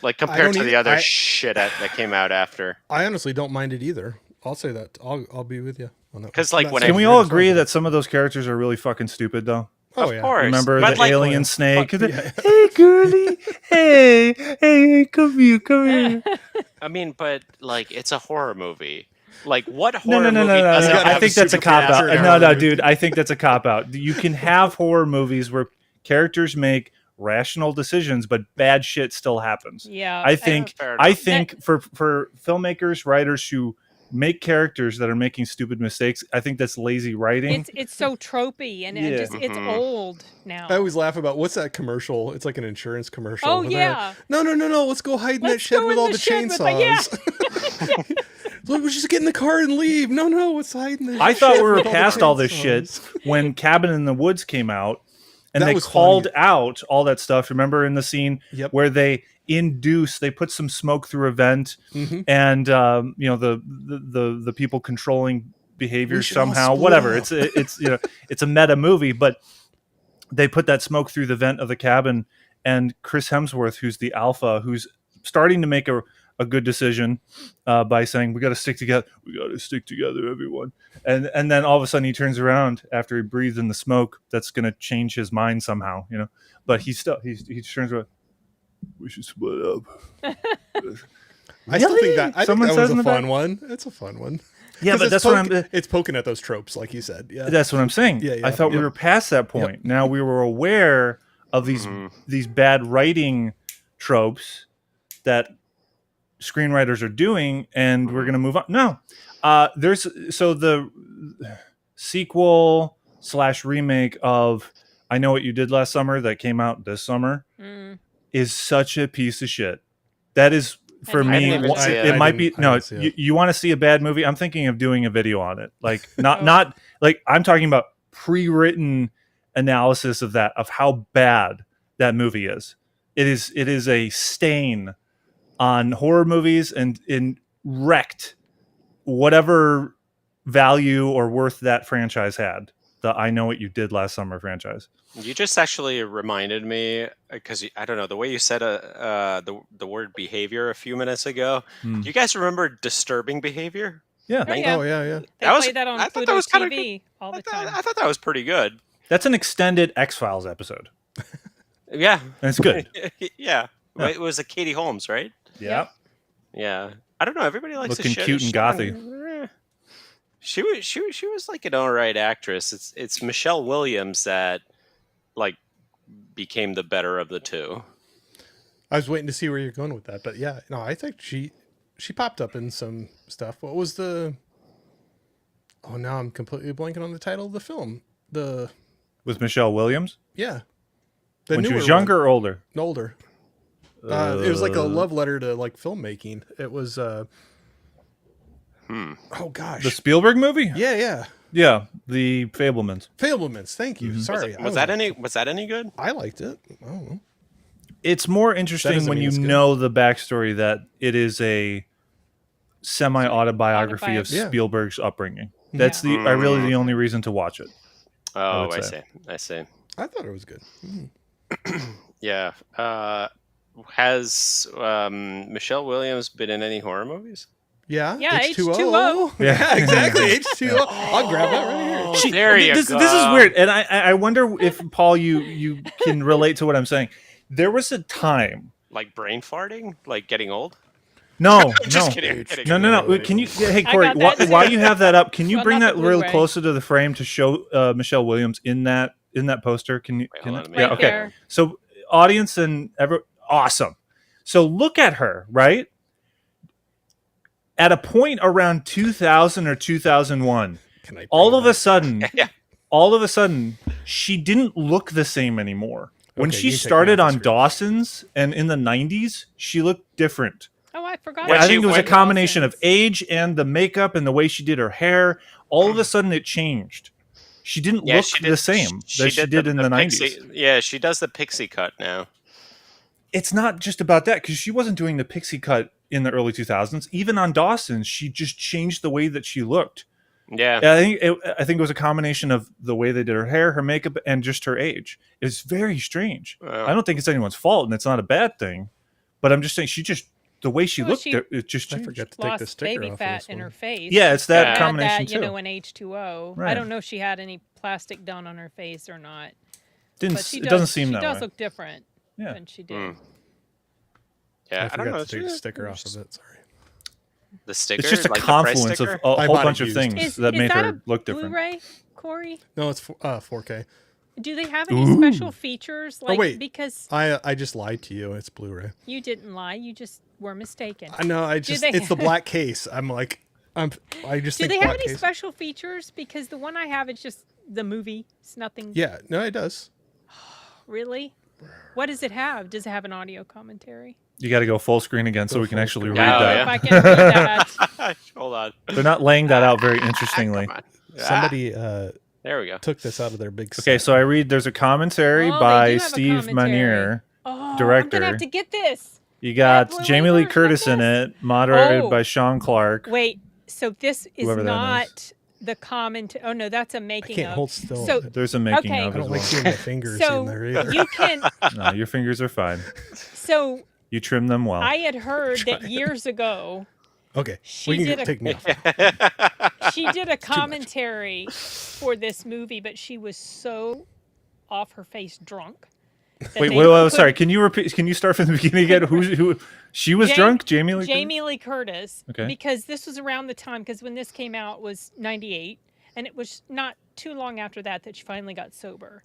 Like compared to don't the either. other shit that came out after. I honestly don't mind it either. I'll say that. I'll be with you on that. 'Cause, like, I'm not when saying Can we you're all just agree wrong. that some of those characters are really fucking stupid, though? Oh, Of yeah. course. Remember But, the like, alien Fuck, snake? yeah. Hey, girlie. Hey, come here. I mean, but like it's a horror movie. Like what No, horror movie doesn't gotta I have think a that's a super cop character out. in No, horror movie. dude. I think that's a cop out. You can have horror movies where characters make rational decisions, but bad shit still happens. Yeah. I think fair enough. I think for filmmakers, writers who make characters that are making stupid mistakes, I think that's lazy writing. it's so tropey and Yeah. just it's Mhm. old now. I always laugh about what's that commercial? It's like an insurance commercial. Oh, where they're yeah. like, no. Let's go hide in that Let's shed go with in all the the shed with the- chainsaws. Look, we'll just get in the car and leave. No, let's hide in the I thought shed we were with all the past all this shit chainsaws. when Cabin in the Woods came out, and That they was called funny. out all that stuff. Remember in the scene Yep. where they put some smoke through a vent, Mhm. and the people controlling behavior should all somehow. split Whatever. up. It's a meta movie, but they put that smoke through the vent of the cabin, and Chris Hemsworth, who's the alpha, who's starting to make a good decision by saying, we got to stick together. We got to stick together, everyone. And then all of a sudden he turns around after he breathes in the smoke. That's going to change his mind somehow, but he turns around. We should split up. I still think that. I Someone think that says was in a the fun back? one. It's a fun one. Yeah, 'Cause but it's that's what I'm. It's poking at those tropes, like you said. Yeah. That's what I'm saying. Yeah, I thought we yep. were past that point. Now we were aware of these bad writing tropes that screenwriters are doing, and we're going to move on. No, the sequel / remake of I Know What You Did Last Summer that came out this summer Mm. is such a piece of shit. That is for I me. haven't even seen It it. might be I no. didn't see it. You want to see a bad movie? I'm thinking of doing a video on it. Like not Oh. not like I'm talking about pre-written analysis of how bad that movie is. It is a stain on horror movies and wrecked whatever value or worth that franchise had. The I Know What You Did Last Summer franchise. You just actually reminded me because I don't know the way you said the word behavior a few minutes ago. Hmm. Do you guys remember Disturbing Behavior? Yeah. Oh, yeah. Oh yeah. They That was- play that on I thought that Pluto was kinda TV all the time. I thought that was pretty good. That's an extended X-Files episode. Yeah, And it's good. yeah. It was a Katie Holmes, right? Yeah. Yeah. I don't know. Everybody likes Looking to cute and gothy. She was like an all right actress. It's Michelle Williams that like became the better of the two. I was waiting to see where you're going with that, but yeah, no, I think she popped up in some stuff. What was the? Oh, now I'm completely blanking on the title of the film. With Michelle Williams? Yeah, When she newer was younger or older? one. Older. It was like a love letter to like filmmaking. It was. Oh gosh. The Spielberg movie? Yeah. Yeah, The Fablemans. Fablemans. Thank you. Sorry. Was that any good? I liked it. I don't know. It's more interesting doesn't when mean you it's good. know the backstory that it is a semi-autobiography of Yeah. Spielberg's upbringing. That's really the only reason to watch it. Oh, would I say. see. I thought it was good. Yeah. Has Michelle Williams been in any horror movies? Yeah. Yeah, H2O. H2O. Yeah, exactly. H2O. I'll grab that right here. There you this go. is weird, and I wonder if Paul, you can relate to what I'm saying. There was a time. Like brain farting? Like getting old? No, Just no. kidding. Kidding. No. Can you? Hey, I Corey, got that too. while you have that up, can you Well, bring not that the real Blu-ray. closer to the frame to show Michelle Williams in that poster? Can you? Wait, Can hold on a it- yeah. minute. Okay. there. So, audience and awesome. So look at her, right? At a point around 2000 or 2001, Can I all bring of a that? sudden, she didn't look the same anymore. When Okay, she you take me started off on the screen. Dawson's and in the 90s, she looked different. Oh, I forgot. When I she think it was a went- combination of age and the makeup and the way she did her hair. All of a sudden, it changed. She didn't look the same that she did in the 90s. Pixie, yeah, she does the pixie cut now. It's not just about that, because she wasn't doing the pixie cut in the early 2000s. Even on Dawson, she just changed the way that she looked. Yeah. I think it was a combination of the way they did her hair, her makeup, and just her age. It's very strange. Wow. I don't think it's anyone's fault, and it's not a bad thing. But I'm just saying, the way she Well, looked, she it just I changed. forgot to take the Lost sticker baby off of fat this in one. her face. Yeah, it's that She had combination that, you too. know, in H2O. I Right. don't know if she had any plastic done on her face or not. Didn't But she it does, doesn't seem she that does way. look different Yeah. than she did. Yeah, I I don't know. forgot to take the sticker off of it. Sorry. The sticker. It's just a like the price confluence of sticker? a I whole bought it bunch of used. things that made that her a look different. Blu-ray, Corey? No, it's 4K. Do they have any special features? Like, wait. because I just lied to you. It's Blu-ray. you didn't lie, you just were mistaken. I know. they- It's the black case. I just Do think they have black any case. special features? Because the one I have is just the movie. It's nothing Yeah. No, it does. really. What does it have? Does it have an audio commentary? You got to go full screen again so we can full actually screen. read Oh, that. yeah. If I can read that. Hold on. They're not laying that out very interestingly. Come on. Somebody There we go. took this out of their big. Okay, set. so I read there's a commentary Oh, they by do have a Steve commentary. Manier. Oh, I'm Director. gonna have to get this. You got Blu-ray Jamie Lee version of Curtis in this? it, moderated Oh. by Sean Clark. Wait, so this is Whoever that not the comment. Oh no, that's a I making can't of. hold still. So There's a making Okay. of I as don't like well. seeing my fingers So in there either. you can. No, your fingers are fine. So You trim them well. I had heard that years ago Okay, She we can did a- take me off. she did a commentary for this movie, but she was so off her face drunk. that Wait, they wait, sorry. couldn't- Can you repeat? Can you start from the beginning again? Who? She was drunk. Jamie Lee. Curtis? Jamie Lee Curtis. Okay. Because this was around the time, because when this came out was '98, and it was not too long after that she finally got sober.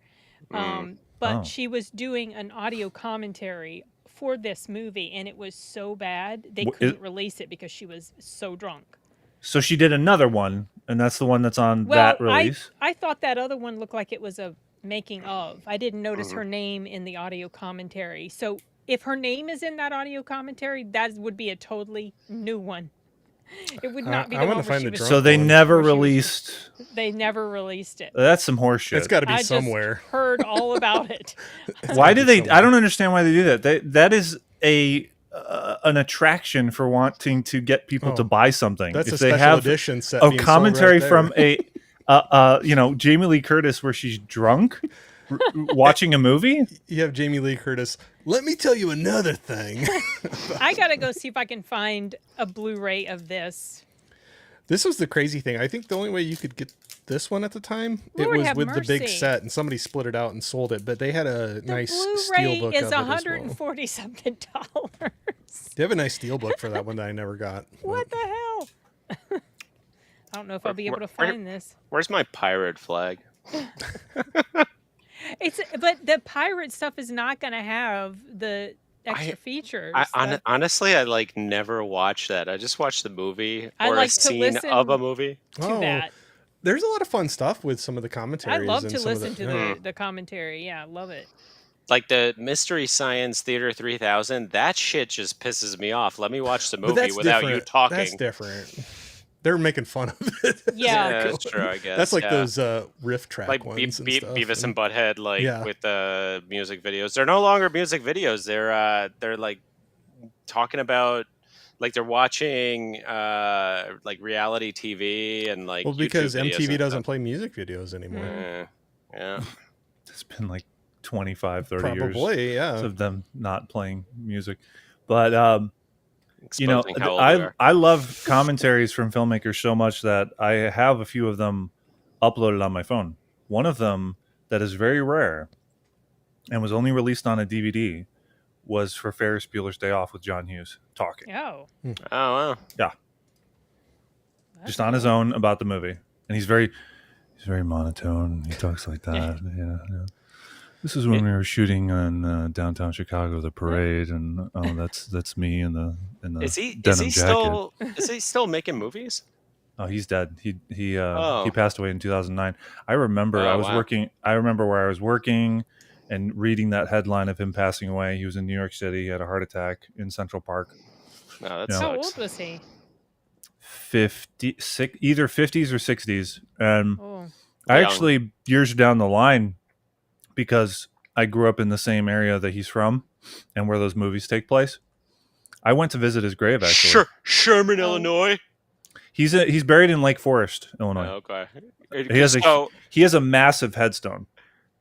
But Oh. she was doing an audio commentary for this movie, and it was so bad they Wh- it- couldn't release it because she was so drunk. So she did another one, and that's the one that's on Well, that release. I thought that other one looked like it was a making of. I didn't notice Mm-hmm. her name in the audio commentary. So if her name is in that audio commentary, that would be a totally new one. It would not be I the wanna one where find she the was. drunk So they one. never Where she was- released. They never released it. That's some horseshit. It's got to be I just somewhere. heard all about it. Why do they? I don't understand why they do that. That is an attraction for wanting to get people to Oh, buy something. That's if a they special have edition set. a being sold commentary right from there. Jamie Lee Curtis where she's drunk watching a movie. You have Jamie Lee Curtis. Let me tell you another thing. I gotta go see if I can find a Blu-ray of this. This was the crazy thing. I think the only way you could get this one at the time. Lord it was have with the big mercy. set, and somebody split it out and sold it. But they had a The nice Blu-ray steelbook is of it as well. $140 something. They have a nice steelbook for that one that I never got. What the hell? I don't know if I'll be able to find this. Where's my pirate flag? But the pirate stuff is not going to have the extra features. Honestly, I like never watched that. I just watched the movie I or like a to scene listen of a movie. to that. There's a lot of fun stuff with some of the I commentaries. love and to some of listen to yeah. the commentary. Yeah, I love it. Like the Mystery Science Theater 3000, that shit just pisses me off. Let me watch the But movie that's without different. you talking. That's different. They're making fun of it. Yeah. That's true, I guess. That's like yeah. those riff track like ones and stuff. Beavis and Butthead, like Yeah. with the music videos. They're no longer music videos. They're like talking about like they're watching like reality TV and like Well, because YouTube videos MTV and doesn't stuff. play music videos anymore. Yeah. It's been like 25, 30 years Probably, yeah. of them not playing music. But you know, Exposing how old we are. I love commentaries from filmmakers so much that I have a few of them uploaded on my phone. One of them that is very rare and was only released on a DVD was for Ferris Bueller's Day Off with John Hughes talking. Oh. Oh wow. Yeah. Just on his own about the movie. And he's very monotone. He talks like that. yeah. This is when we were shooting in downtown Chicago, the parade, and that's me in the Is he denim jacket. is he still making movies? Oh, he's dead. He Oh. passed away in 2009. I remember Oh, I was wow. working. I remember where I was working and reading that headline of him passing away. He was in New York City. He had a heart attack in Central Park. No, that Yeah. How sucks. old was he? 56, either 50s or 60s. And Oh. I Young. actually years down the line, because I grew up in the same area that he's from and where those movies take place, I went to visit his grave. Actually, Sherman, Oh. Illinois. he's buried in Lake Forest, Illinois. Okay. He has So- he has a massive headstone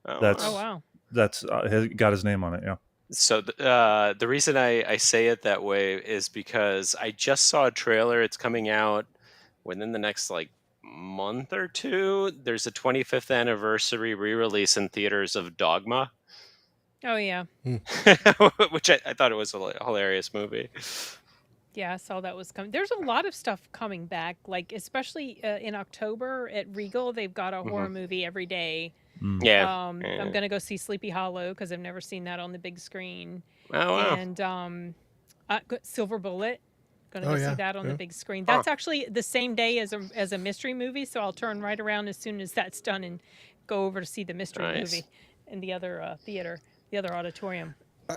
oh, that's- Oh, wow. that's has got his name on it. Yeah. So the reason I say it that way is because I just saw a trailer. It's coming out within the next like month or two. There's a 25th anniversary re-release in theaters of Dogma, Oh, yeah. which I thought it was a hilarious movie. Yeah, I saw that was coming. There's a lot of stuff coming back, like especially in October at Regal. They've got a horror movie every day. Mm. Yeah. I'm gonna go see Sleepy Hollow because I've never seen that on the big screen. Oh wow. And Silver Bullet, gonna Oh, go yeah, see that on yeah. the big screen. That's actually the same day as a mystery movie, so I'll turn right around as soon as that's done and go over to see the mystery Nice. movie in the other theater, the other auditorium.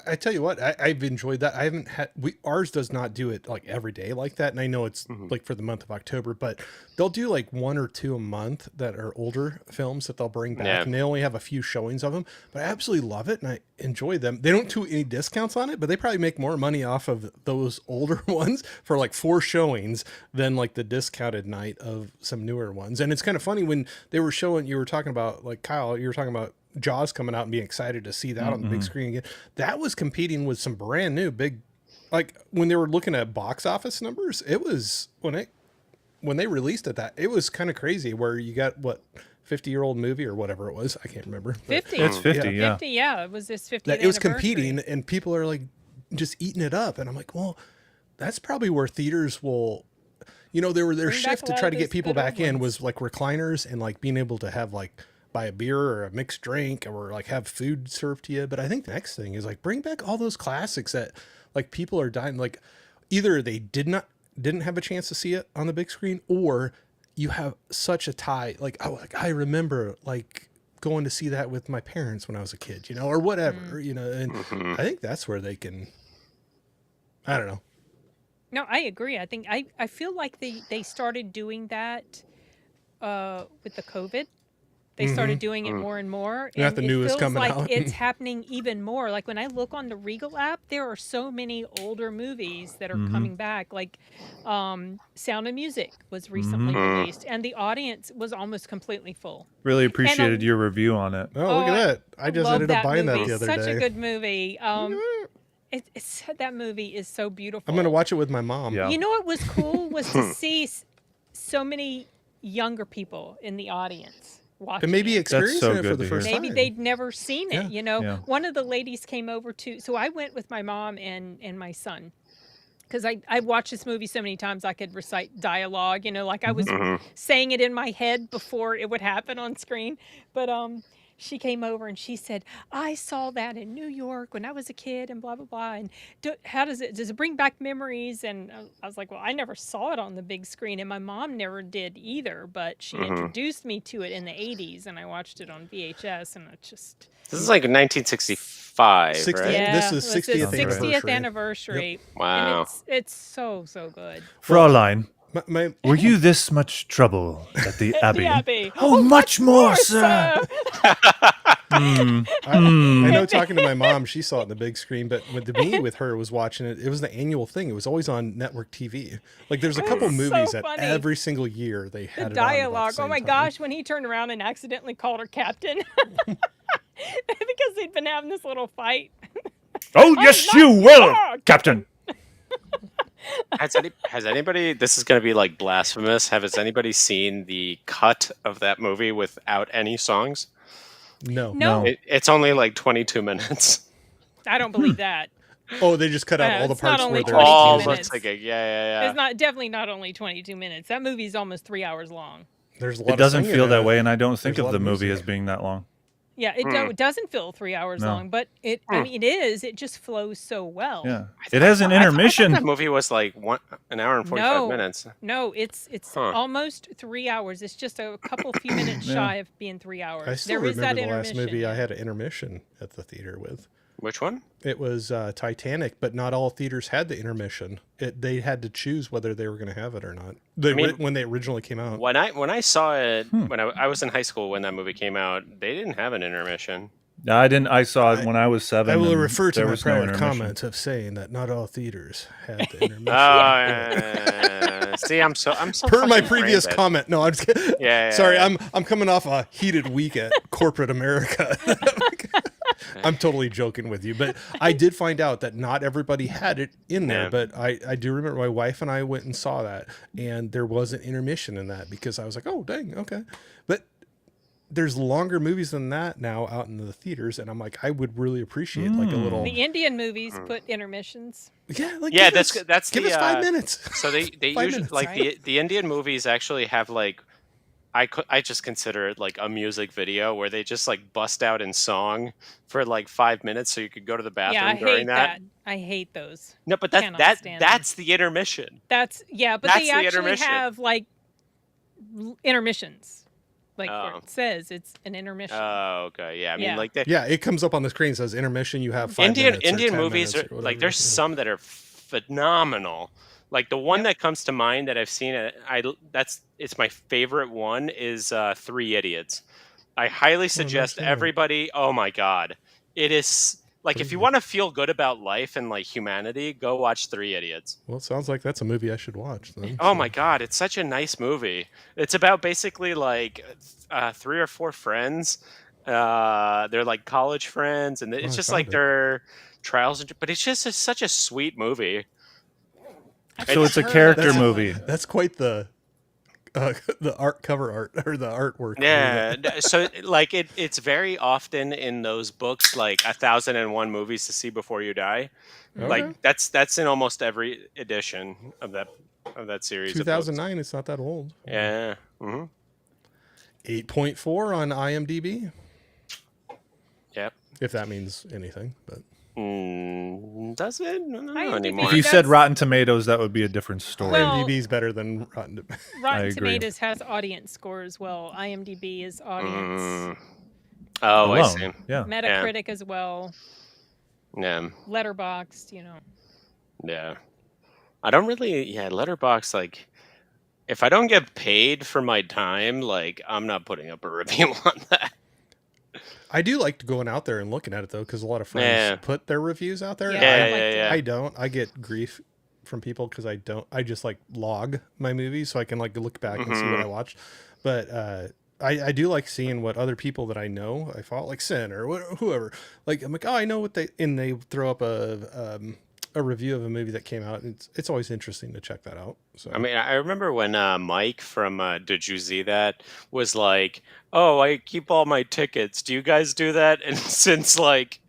I tell you what, I've enjoyed that. I haven't had ours does not do it like every day like that, and I know it's like for the month of October, but they'll do like one or two a month that are older films that they'll bring back, Yeah. and they only have a few showings of them. But I absolutely love it, and I enjoy them. They don't do any discounts on it, but they probably make more money off of those older ones for like 4 showings than like the discounted night of some newer ones. And it's kind of funny when they were showing. You were talking about like Kyle. You were talking about Jaws coming out and being excited to see that on the big screen again. That was competing with some brand new big, like when they were looking at box office numbers, it was when they released it, that it was kind of crazy where you got what 50-year-old movie or whatever it was. I can't remember. But 50. It's 50. Yeah. 50, yeah. It was this 50th that it was anniversary. competing and people are like just eating it up. And I'm like, well, that's probably where theaters will, their Bring back shift a to lot try of to those get people good old back in ones. was like recliners and like being able to have like buy a beer or a mixed drink or like have food served to you. But I think the next thing is like bring back all those classics that like people are dying. Like either they didn't have a chance to see it on the big screen, or you have such a tie. Like I remember like going to see that with my parents when I was a kid, or whatever, and I think that's where they can, I don't know. No, I agree. I think I feel like they started doing that with the COVID. They started doing it more and more. Yeah, And the it newest feels coming like out. it's happening even more. Like when I look on the Regal app, there are so many older movies that are coming back. Like Sound of Music was recently released, and the audience was almost completely full. Really appreciated your review on it. Oh, look Oh, at that. I just Love ended up buying movie. that the other Such day. a good movie. It's that movie is so beautiful. I'm going to watch it with my mom. Yeah. You know what was cool was to see so many younger people in the audience watching And maybe it. experiencing so it for good the to first hear. Maybe time. they'd never seen it. Yeah. You know, Yeah. one of the ladies came over to. So I went with my mom and my son. Because I watched this movie so many times I could recite dialogue, you know, like I was saying it in my head before it would happen on screen. But she came over and she said, I saw that in New York when I was a kid and blah, blah, blah. And how does it bring back memories? And I was like, well, I never saw it on the big screen. And my mom never did either. But she introduced me to it in the 80s and I watched it on VHS. And it just. This is like 1965, 60 right? Yeah, This is it's his 60th 60th anniversary. anniversary. Wow. And it's so good. Fraulein, My, were you this much trouble at the Abbey? The Abbey. Oh, much more, sir. I know talking to my mom, she saw it in the big screen, but with her was watching it. It was the annual thing. It was always on network TV. Like there's a couple so movies that funny. every single year they The had it on about the dialogue. Oh same my time. gosh, when he turned around and accidentally called her captain. Because they'd been having this little fight. Oh, yes, not you will, more. Captain. Has anybody? This is going to be like blasphemous. Has anybody seen the cut of that movie without any songs? No. No, It's only like 22 minutes. I don't believe that. Oh, they just cut out all the It's not parts only where 22 they're All minutes. looks like yeah. It's not definitely not only 22 minutes. That movie's almost 3 hours long. There's a lot It doesn't of singing feel in that it. way, and I don't think There's a of lot the of movie music. as being that long. Yeah, it doesn't feel 3 hours No. long, but I mean, it is. It just flows so well. Yeah, it has an intermission. That movie was like an hour and 45 No. minutes. No, it's almost 3 hours. It's just a few minutes shy of being 3 hours. I still there is that remember the last intermission. movie I had an intermission at the theater with. Which one? It was Titanic, but not all theaters had the intermission. They had to choose whether they were going to have it or not. When they originally came out. When I saw it when I was in high school when that movie came out, they didn't have an intermission. I didn't. I saw it when I was 7. I will and refer to there my was no prior intermission. comment of saying that not all theaters had the Oh, intermission. see, I'm so Per my fucking previous brain dead. comment. No, I'm just kidding. Yeah, Sorry, yeah. I'm coming off a heated week at corporate America. I'm totally joking with you, but I did find out that not everybody had it in there. Yeah. But I do remember my wife and I went and saw that, and there was an intermission in that because I was like, oh dang, okay. But there's longer movies than that now out in the theaters, and I'm like, I would really appreciate like a little. The Indian movies put intermissions. Yeah, like Yeah, give us- that's give the, us 5 minutes. So they 5 usually minutes, like right? the Indian movies actually have like I just consider it like a music video where they just like bust out in song for like 5 minutes so you could go to the bathroom Yeah, I during hate that. I hate those. No, but Cannot stand them. that's the intermission. But That's they the actually intermission. have like intermissions, like where Oh. it says it's an intermission. Oh, okay. Yeah, I mean Yeah. like the Yeah, it comes up on the screen and says intermission. You have 5 Indian minutes or 10 movies minutes are or like whatever. there's some that are phenomenal. Like the one that comes to mind that I've seen it's my favorite one is 3 Idiots. I highly suggest sure. everybody. Oh my god. It is like if you want to feel good about life and like humanity, go watch 3 Idiots. Well, it sounds like that's a movie I should watch. Then. Oh my god, it's such a nice movie. It's about basically like 3 or 4 friends. They're like college friends, and it's I just found like it. their trials. But it's just such a sweet movie. So it's a heard character that movie. That's quite the cover art or the artwork. Yeah. So like it's very often in those books, like 1001 Movies to See Before You Die. Okay. Like that's in almost every edition of that series. of books. 2009. It's not that old. Yeah. hmm 8.4 on IMDb, Yep. if that means anything. But Does it? I don't know IMDb anymore. If you said That's- Rotten Tomatoes, that would be a different story. Well- IMDb is better than Rotten. Rotten agree. Tomatoes has audience score as well. IMDb is audience. Oh, I Alone. see. Yeah. Metacritic as well. Yeah. Letterboxd, Yeah. I don't really, Letterboxd, like, if I don't get paid for my time, like, I'm not putting up a review on that. I do like going out there and looking at it though, because a lot of friends Yeah. put their reviews out there. Yeah, Yeah, I'd like to- yeah. I don't. I get grief from people because I don't. I just like log my movies so I can like look back and see what I watched. But I do like seeing what other people that I know I follow, like Sin or whoever. Like I'm like, oh, I know what they throw up a a review of a movie that came out, and it's always interesting to check that out. So I mean, I remember when Mike from Did You See That was like, "Oh, I keep all my tickets. Do you guys do that?" And since like,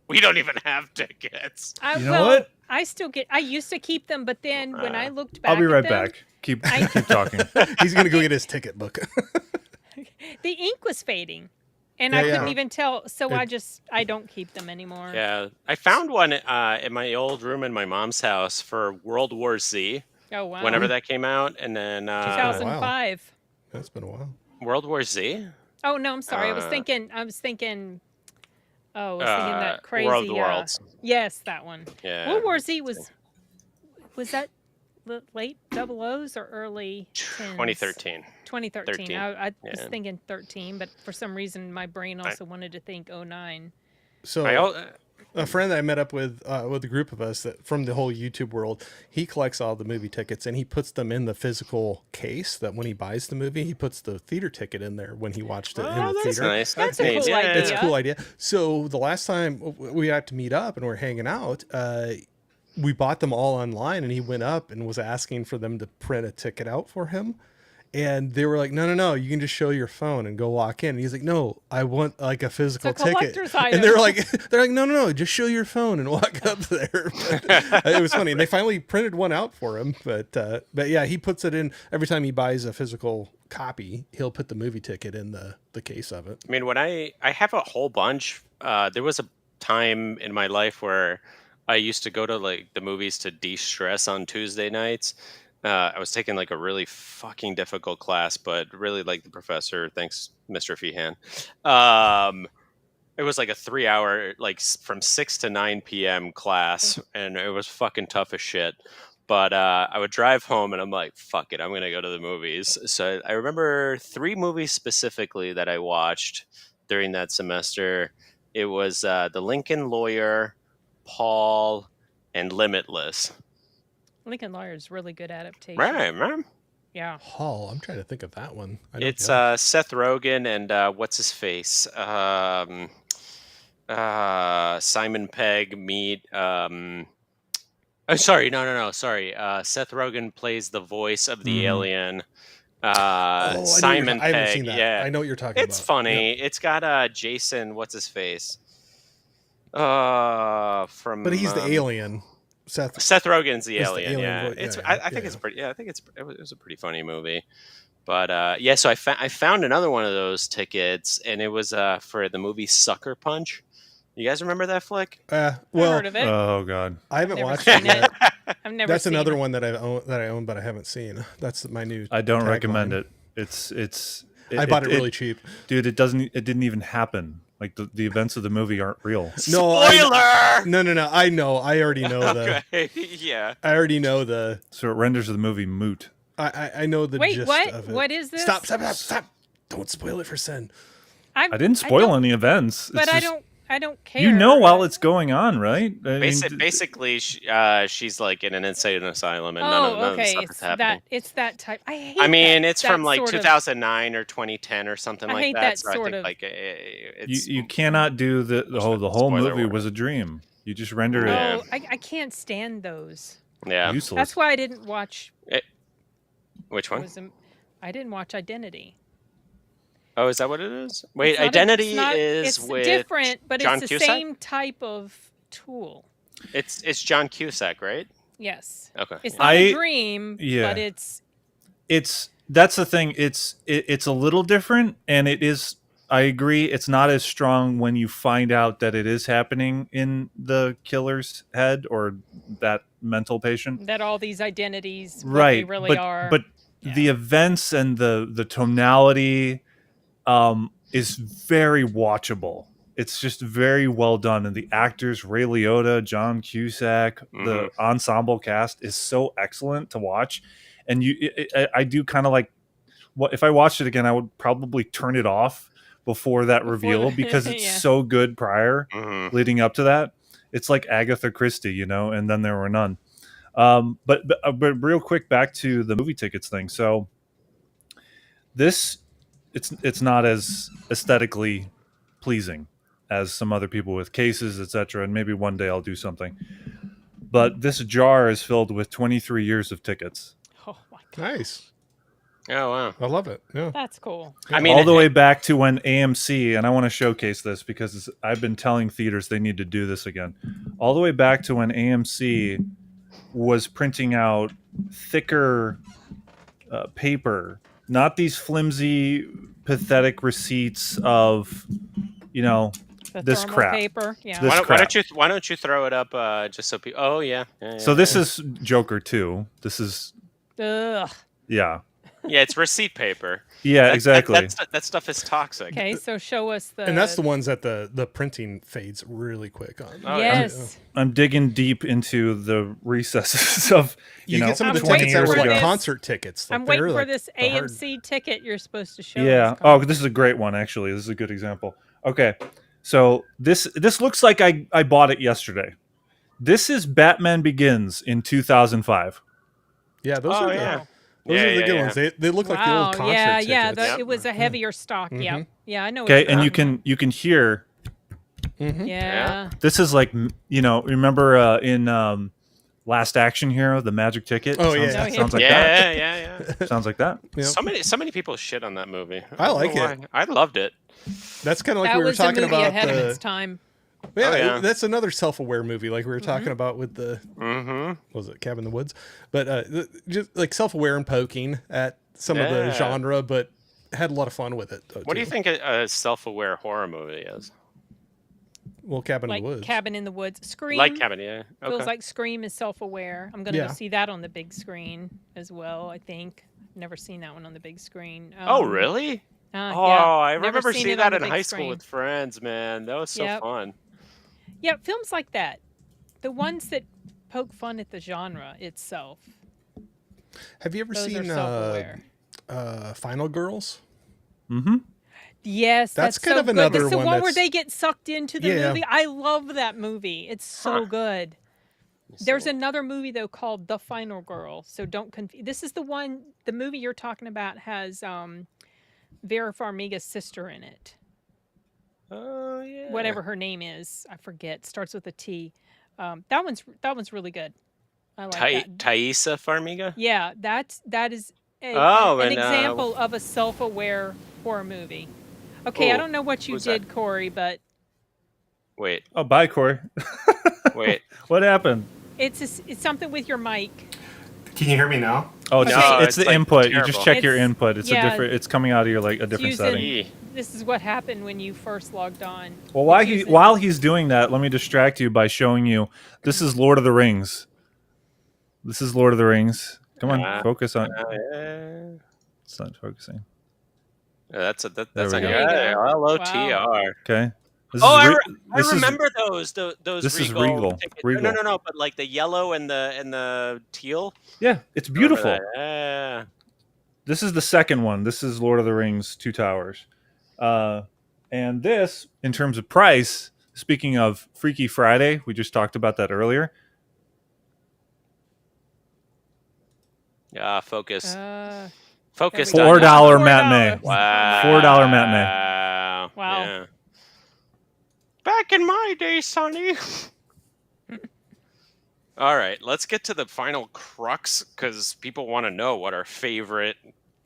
we don't even have tickets. I, You know well, what? I still get. I used to keep them, but then when I looked back, I'll be at right them, back. Keep I- keep talking. he's gonna go get his ticket book. the ink was fading, and Yeah, I couldn't yeah. even tell. So I don't keep them anymore. Yeah, I found one in my old room in my mom's house for World War Z, Oh wow. whenever that came out, and then 2005. That's been a while. World War Z. Oh no, I'm sorry. I was thinking. Oh, I was thinking that crazy. War of the Worlds. Yes, that one. Yeah. World War Z was that late double O's or early 10s? 2013. 2013. 13, I was yeah. thinking 13, but for some reason my brain also wanted to think 09. So a friend that I met up with a group of us that from the whole YouTube world, he collects all the movie tickets and he puts them in the physical case that when he buys the movie, he puts the theater ticket in there when he watched it in the that's theater. nice. That's a neat. cool idea. It's a cool idea. So the last time we had to meet up and we're hanging out, we bought them all online and he went up and was asking for them to print a ticket out for him. And they were like, no, you can just show your phone and go walk in. And he's like, no, I want like a physical It's a ticket. collector's item. And they're like, no, just show your phone and walk up there. But it was funny. And they finally printed one out for him. But yeah, he puts it in every time he buys a physical copy. He'll put the movie ticket in the case of it. I mean, when I have a whole bunch. There was a time in my life where I used to go to like the movies to de-stress on Tuesday nights. I was taking like a really fucking difficult class, but really like the professor. Thanks, Mr. Feehan. It was like a 3-hour, like from 6 to 9 p.m. class, and it was fucking tough as shit. But I would drive home and I'm like, fuck it, I'm going to go to the movies. So I remember 3 movies specifically that I watched during that semester. It was The Lincoln Lawyer, Paul, and Limitless. Lincoln Lawyer is really good adaptation. Right, man. Yeah. Hall. I'm trying to think of that one. I don't It's know. Seth Rogen and what's his face? Simon Pegg meet. Oh, sorry, no. Sorry. Seth Rogen plays the voice of the alien. I Simon haven't Pegg. seen that. Yeah, I know what you're talking about. it's funny. Yeah. It's got Jason. What's his face? From. But he's the alien. Seth Rogen's the It's the alien. alien Yeah, voice. it's. Yeah, I yeah, think it's yeah. pretty. Yeah, I think it was a pretty funny movie. But yeah, so I found another one of those tickets, and it was for the movie Sucker Punch. You guys remember that flick? I've Well, heard of it. Oh God. I haven't Never watched it seen it. yet. I've never That's seen another it. one that I own, but I haven't seen. That's my new. I don't tagline. recommend it. It's. I bought it really cheap. Dude, it didn't even happen. Like the events of the movie aren't real. No, Spoiler! no. I know. I already know the. Okay, yeah. I already know the. So it renders the movie moot. I know the Wait, gist what? of it. What is this? Stop! Don't spoil it for Sen. I didn't spoil don't- any events. But It's I just- don't care. You know while it's going on, right? I mean, Basically, she's like in an insane asylum, and none of the okay. stuff is happening. It's that type. I hate. I mean, that, it's that from like sort of- 2009 or 2010 or something I like hate that. that So I sort think of- like it's you cannot do the whole Spoiler movie alert. was a dream. You just render Yeah. Oh, I can't stand those. yeah. it useless. That's why I didn't watch. Which one? I didn't watch Identity. Oh, is that what it is? Wait, It's not a- Identity it's not- is it's with different, but John it's the Cusack? same type of tool. It's John Cusack, right? Yes. Okay. It's yeah. not a dream, yeah. but it's That's the thing. It's a little different, and it is. I agree. It's not as strong when you find out that it is happening in the killer's head or that mental patient. that all these identities, what Right, they really but are. but the events and the tonality is very watchable. It's just very well done, and the actors, Ray Liotta, John Cusack, the ensemble cast is so excellent to watch. And I do kind of like what if I watched it again, I would probably turn it off before that reveal because it's yeah. so good prior Mhm. leading up to that. It's like Agatha Christie, and then there were none. But real quick, back to the movie tickets thing. So it's not as aesthetically pleasing as some other people with cases, etc. And maybe one day I'll do something. but this jar is filled with 23 years of tickets. Oh my god, Nice. Oh wow. I love it. Yeah. that's cool. I mean, All the way back to when AMC, and I want to showcase this because I've been telling theaters they need to do this again. All the way back to when AMC was printing out thicker paper, not these flimsy, pathetic receipts of, The this thermal crap. paper. Yeah. This why crap. don't you throw it up just so people? Oh yeah. So this is Joker 2. This is Ugh. yeah. Yeah, it's receipt paper. Yeah, exactly. That stuff is toxic. Okay, so show us the. And that's the ones that the printing fades really quick on. Oh, yeah. Yes. I'm digging deep into the recesses of You know get some of the 20 tickets that years were like ago. concert tickets. Like I'm waiting they're for like this the hard- AMC ticket you're supposed to show Yeah. us. Oh, this is a great one actually. This is a good example. Okay. So this looks like I bought it yesterday. This is Batman Begins in 2005. Yeah, those Oh are yeah. those Yeah, are the yeah, good yeah. ones. They look like the Wow, old concert yeah, tickets. yeah. Yep. It was a heavier stock. Yeah, Mhm. yeah. I know. what Okay, you're and talking you can hear Mhm. Yeah. this is like remember in Last Action Hero, the magic ticket? Oh, sounds, yeah. Oh, yeah. sounds like that. Yeah. Sounds like that. Yep. So many people shit on that movie. I don't like know it. why. I loved it. That's kind of like That we were was a talking movie about ahead of the its time. yeah, Oh, yeah. that's another self-aware movie like we were talking about with the Mm-hmm. what was it Cabin in the Woods, but just like self-aware and poking at some of the Yeah. genre, but had a lot of fun with it. Though, What do you too. think a self-aware horror movie is? Well, Cabin in Like the Woods. Cabin in the Woods. Scream. Like Cabin, yeah. Feels Okay. like Scream is self-aware. I'm gonna Yeah. go see that on the big screen as well. I think. Never seen that one on the big screen. Oh really? Oh, I never remember seen seeing it on that the in big high school screen. with friends, man. That was so Yep. fun. Yeah, films like that. The ones that poke fun at the genre itself. Have you ever Those are seen self-aware. Final Girls? Mm-hmm. Yes, That's that's kind so of good. another That's the one one where that's- they get sucked into the Yeah. movie. I love that movie. It's so Huh. good. There's So- another movie though called The Final Girl. So don't confuse. This is the one. The movie you're talking about has Vera Farmiga's sister in it. Oh yeah. Whatever her name is, I forget. Starts with a T. That one's really good. I like that. Thaisa Farmiga. Yeah, that is Oh, an and, example of a self-aware horror movie. Okay, I Oh, don't know what you who's that? did, Corey, but Wait, Oh, bye, Corey. wait. What happened? it's something with your mic. Can you hear me now? Oh, it's, No, just, it's it's, the like, input. You terrible. just check your It's- input. It's yeah. a different. It's coming out of your like a different using- setting. Eee. This is what happened when you first logged on. Well, It's using- while he's doing that, let me distract you by showing you. This is Lord of the Rings. This is Lord of the Rings. Come on, focus on. Yeah. It's not focusing. That's There that's we on go. your There you go. LOTR. Okay. This Oh, is I this is- remember those. Those. this is Regal. Regal. tickets. Regal. No. But like the yellow and the teal. Yeah, it's Remember beautiful. that. Yeah. This is the second one. This is Lord of the Rings: Two Towers. And this, in terms of price, speaking of Freaky Friday, we just talked about that earlier. Yeah. Focus. Uh, Focus. there we go. $4 $4. matinee. Wow. $4 matinee. Wow. Yeah. Back in my day, Sonny. All right, let's get to the final crux because people want to know what our favorite,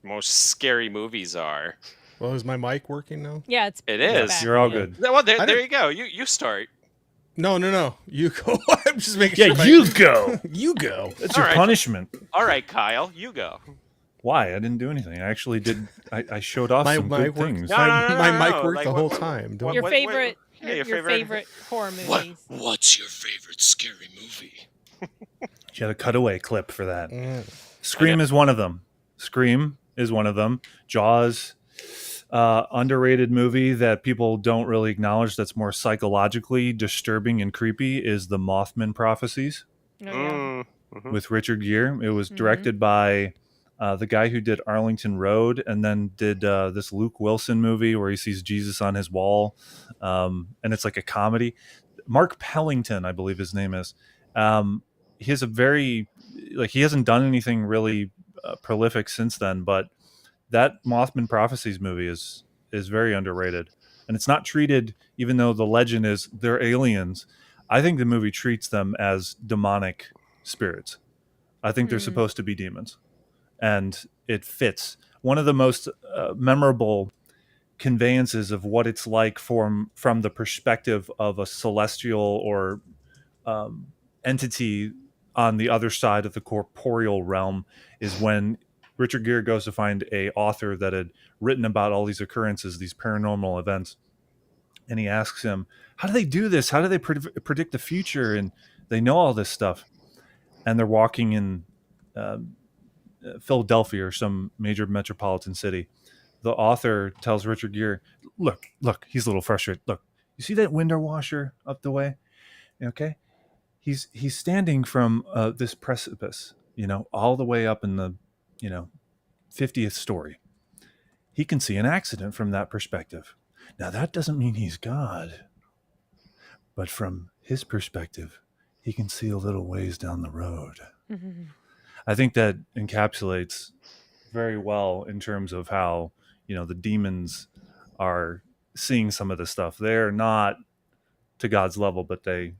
most scary movies are. Well, is my mic working now? yeah, it's It it's is. back. You're all Yeah. good. Well, there, I there didn't- you go. You start. No. You go. I'm just making Yeah, sure. you go. You go. That's All your right. punishment. All right, Kyle, you go. Why? I didn't do anything. I actually did. I showed off My some mic good worked. things. No, My no, mic no, worked like the what- whole what- time. Don't. Your What- favorite, yeah, your, your your favorite- favorite horror movies. What's your favorite scary movie? You had a cutaway clip for that. Mm. Scream is one of them. Scream is one of them. Jaws, underrated movie that people don't really acknowledge. That's more psychologically disturbing and creepy. Is the Mothman Prophecies Oh, yeah. Mhm. with Richard Gere. It was directed by the guy who did Arlington Road, and then did this Luke Wilson movie where he sees Jesus on his wall, and it's like a comedy. Mark Pellington, I believe his name is. He has a very he hasn't done anything really prolific since then, but that Mothman Prophecies movie is very underrated, and it's not treated, even though the legend is they're aliens. I think the movie treats them as demonic spirits. I think they're supposed to be demons, and it fits. One of the most memorable conveyances of what it's like from the perspective of a celestial or entity on the other side of the corporeal realm is when Richard Gere goes to find a author that had written about all these occurrences, these paranormal events, and he asks him, how do they do this? How do they predict the future? And they know all this stuff. And they're walking in Philadelphia or some major metropolitan city. The author tells Richard Gere, look, he's a little frustrated. Look, you see that window washer up the way? Okay. He's standing from this precipice, all the way up in the, 50th story. He can see an accident from that perspective. Now, that doesn't mean he's God, but from his perspective, he can see a little ways down the road. Mm-hmm. I think that encapsulates very well in terms of how, the demons are seeing some of this stuff. They're not to God's level, but they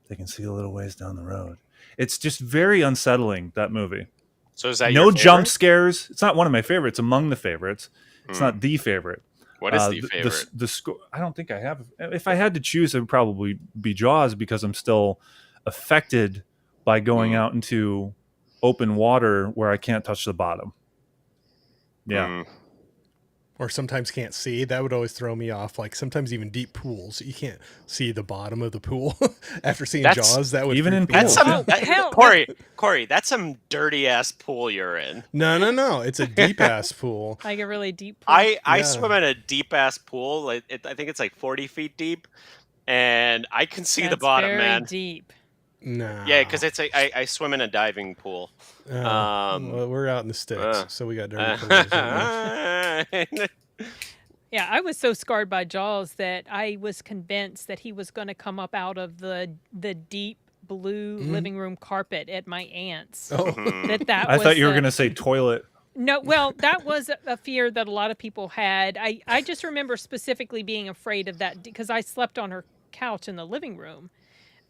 can see a little ways down the road. It's just very unsettling, that movie. So is that no your jump favorite? scares? It's not one of my favorites. Among the favorites, it's not the favorite. What is the favorite? The score. I don't think I have. If I had to choose, it would probably be Jaws, because I'm still affected by going out into open water where I can't touch the bottom. Yeah. Or sometimes can't see. That would always throw me off. Like sometimes even deep pools, you can't see the bottom of the pool. After seeing Jaws, that would even in that's pools. Corey, that's some dirty ass pool you're in. No. It's a deep ass pool. Like a really deep pool. I swim in a deep ass pool. I think it's like 40 feet deep, and I can see the bottom, very man. Deep. No. Yeah, because I swim in a diving pool. Well, we're out in the sticks, so we got dirty pools. Yeah, I was so scarred by Jaws that I was convinced that he was going to come up out of the deep blue living room carpet at my aunt's. Oh. That I was thought you were going to say toilet. No, well, that was a fear that a lot of people had. I just remember specifically being afraid of that because I slept on her couch in the living room.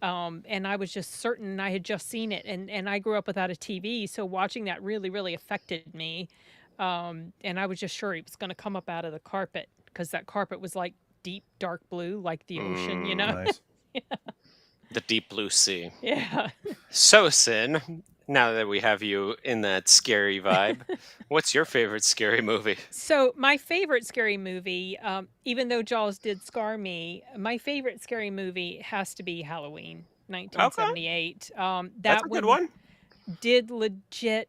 And I was just certain I had just seen it. And I grew up without a TV, so watching that really, really affected me. And I was just sure he was going to come up out of the carpet because that carpet was like deep, dark blue, like the ocean, Nice. Yeah. The deep blue sea. Yeah. So, Sin, now that we have you in that scary vibe, what's your favorite scary movie? So my favorite scary movie, even though Jaws did scar me, my favorite scary movie has to be Halloween, 1978. That's a good one. Did legit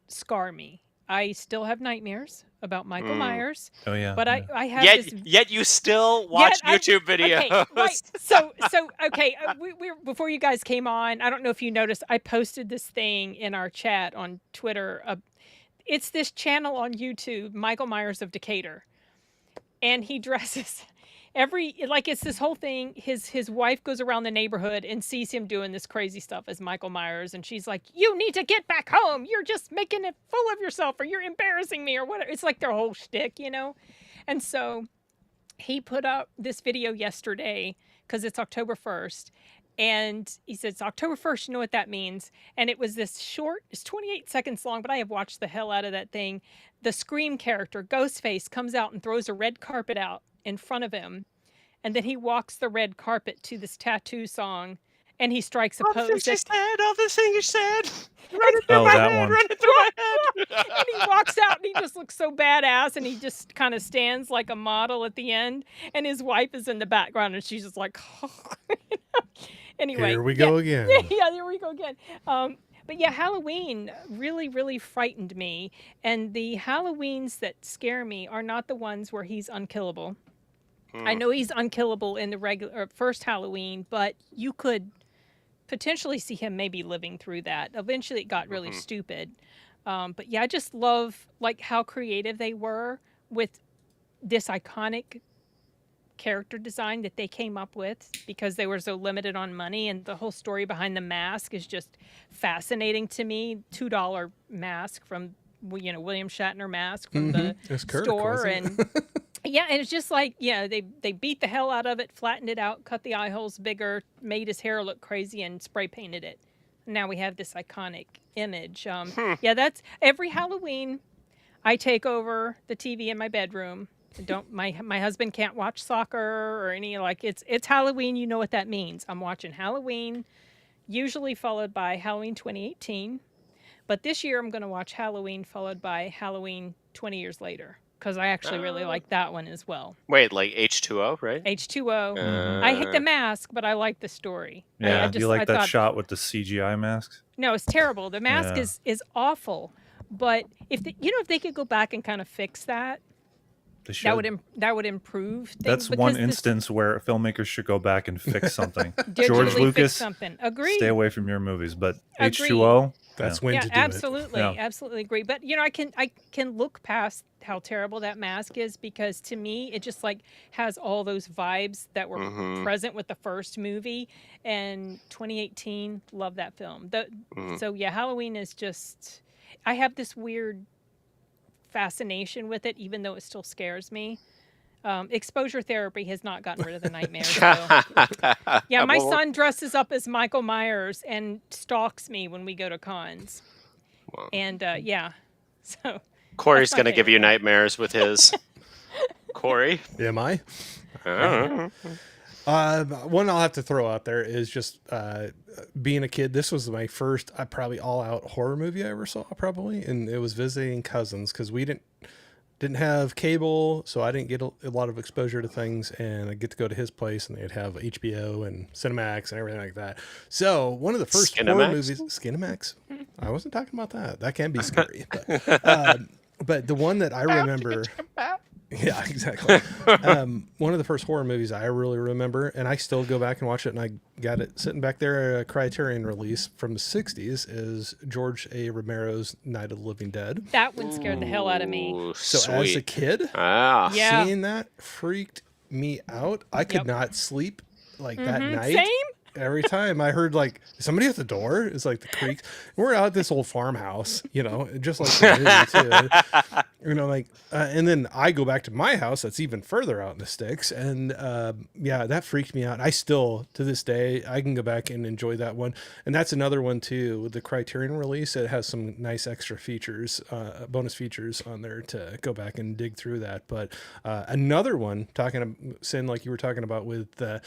scar me. I still have nightmares about Michael Myers. Oh yeah. But I have Yet you still watch YouTube videos. Okay, right. So okay. We before you guys came on, I don't know if you noticed, I posted this thing in our chat on Twitter. It's this channel on YouTube, Michael Myers of Decatur, and he dresses it's this whole thing. His wife goes around the neighborhood and sees him doing this crazy stuff as Michael Myers, and she's like, "You need to get back home. You're just making it fool of yourself, or you're embarrassing me, or whatever." It's like their whole shtick, And so he put up this video yesterday because it's October 1st. And he said, it's October 1st, you know what that means? And it was this short, it's 28 seconds long, but I have watched the hell out of that thing. The Scream character, Ghostface, comes out and throws a red carpet out in front of him. And then he walks the red carpet to this tattoo song, and he strikes a pose. All the things you said. Run it through my head. One. Run it through my head. And he walks out, and he just looks so badass, and he just kind of stands like a model at the end. And his wife is in the background, and she's just like, Anyway, here we go again. Yeah, there we go again. But yeah, Halloween really, really frightened me. And the Halloweens that scare me are not the ones where he's unkillable. I know he's unkillable in the regular first Halloween, but you could potentially see him maybe living through that. Eventually, it got really stupid. But yeah, I just love how creative they were with this iconic character design that they came up with because they were so limited on money, and the whole story behind the mask is just fascinating to me. $2 mask from William Shatner mask from the It's Kirk, store, wasn't it? and Yeah, and it's just like, yeah, they beat the hell out of it, flattened it out, cut the eye holes bigger, made his hair look crazy, and spray painted it. Now we have this iconic image. Yeah, that's every Halloween. I take over the TV in my bedroom. Don't my husband can't watch soccer or any like it's Halloween. You know what that means. I'm watching Halloween, usually followed by Halloween 2018. But this year I'm going to watch Halloween followed by Halloween 20 years later because I actually really like that one as well. Wait, like H2O, right? H2O. I hate the mask, but I like the story. Yeah, I you like that thought, shot with the CGI masks? No, it's terrible. The mask Yeah. is awful. But if they could go back and kind of fix that, They should. that would improve things. That's because one this instance where filmmakers should go back and fix something. digitally George fix Lucas, something. Agree. stay away from your movies. But Agreed. H2O, That's yeah. when Yeah, to do absolutely, Yeah. absolutely agree. But I can look past how terrible that mask is because to me it just like has all those vibes that were present with the first movie. And 2018, love that film. So yeah, Halloween is just I have this weird fascination with it, even though it still scares me. Exposure therapy has not gotten rid of the nightmares. So. Yeah, my son dresses up as Michael Myers and stalks me when we go to cons. Wow. And yeah, so Corey's that's my going to give you favorite. nightmares with his. Corey? it. Am I? Uh, One I'll have to throw out there is just being a kid. This was my first, probably all-out horror movie I ever saw, probably, and it was visiting cousins because we didn't have cable, so I didn't get a lot of exposure to things, and I get to go to his place, and they'd have HBO and Cinemax and everything like that. So one of the first horror Skinemax? movies, Skinemax. I wasn't talking about that. That can be scary, but the one that I remember. Yeah, exactly. One of the first horror movies I really remember, and I still go back and watch it, and I got it sitting back there, a Criterion release from the 60s, is George A. Romero's Night of the Living Dead. That one scared the hell out of me. ooh, So as a sweet. kid, Ah. Yeah. seeing that freaked me out. I could Yep. not sleep like that night. Same. Every time I heard like somebody at the door, it's like the creaks. We're out at this old farmhouse, just like the movie too. Like, and then I go back to my house that's even further out in the sticks, and yeah, that freaked me out. I still, to this day, I can go back and enjoy that one, and that's another one too. With the Criterion release, it has some nice extra features, bonus features on there to go back and dig through that. But another one, Sin, like you were talking about with the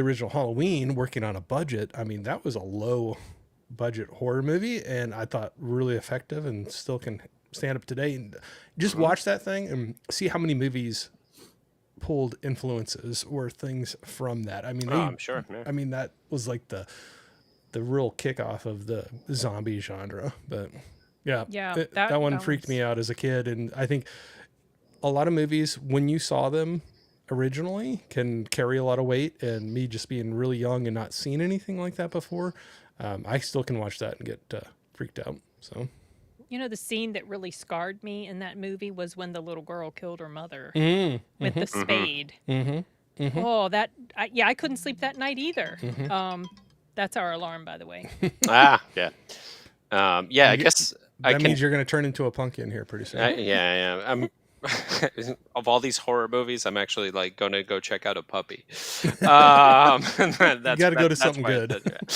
original Halloween, working on a budget. I mean, that was a low budget horror movie, and I thought really effective, and still can stand up today. And just watch that thing and see how many movies pulled influences or things from that. I mean, I'm sure. Yeah. I mean, that was like the real kickoff of the zombie genre. But yeah, Yeah, that one that freaked was- me out as a kid, and I think a lot of movies, when you saw them originally, can carry a lot of weight, and me just being really young and not seeing anything like that before, I still can watch that and get freaked out. So The scene that really scarred me in that movie was when the little girl killed her mother with the Mm-hmm. spade. Oh, I couldn't sleep that night either. That's our alarm, by the way. Ah, yeah. Yeah, I guess I that can. means you're going to turn into a pumpkin here pretty soon. Yeah. I'm. Of all these horror movies, I'm actually like going to go check out a puppy. That's, You gotta go to that's something why I good. did that.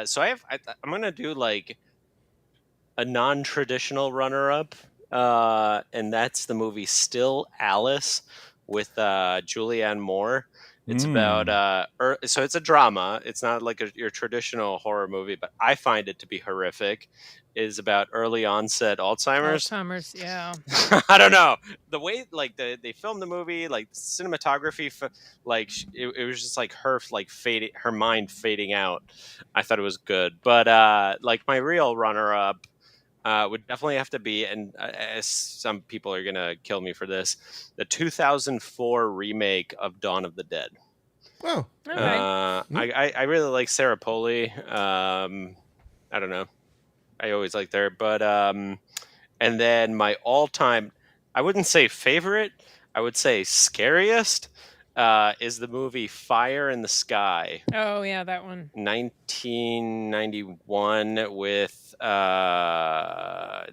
So I'm going to do like a non-traditional runner-up, and that's the movie Still Alice with Julianne Moore. It's about so it's a drama. It's not like your traditional horror movie, but I find it to be horrific. It is about early onset Alzheimer's. Alzheimer's, yeah. I don't know the way like they filmed the movie, like cinematography, it was just like her like fading, her mind fading out. I thought it was good, but like my real runner-up would definitely have to be, and some people are gonna kill me for this, the 2004 remake of Dawn of the Dead. Oh, Okay. I really like Sarah Polley. I don't know. I always liked her, but and then my all-time, I wouldn't say favorite, I would say scariest, is the movie Fire in the Sky, Oh yeah, that one. 1991 with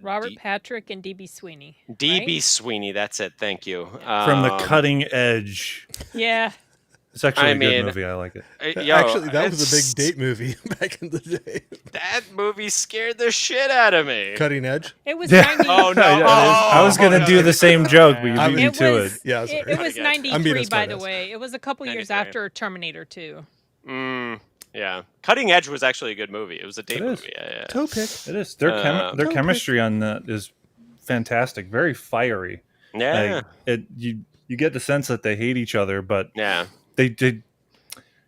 Robert Patrick and D.B. Sweeney. D.B. right? Sweeney. That's it. Thank you. From the Cutting Edge. Yeah. It's actually I a good mean, use. I like it. Yo, Actually, that was a it's- big date movie back in the day. That movie scared the shit out of me. Cutting Edge. It was Yeah. 90. Oh no! I was gonna do the same joke, but you I beat me It to was, it. Yeah, it, sorry. it was I'm being 93, a by the smartass. way. It was a couple years 93. after Terminator 2. Yeah, Cutting Edge was actually a good movie. It was a date It is. movie. Yeah. Toe pick. It is. Their Toe chemistry on that is fantastic. Very fiery. Yeah. Like, you get the sense that they hate each other, but Yeah. they did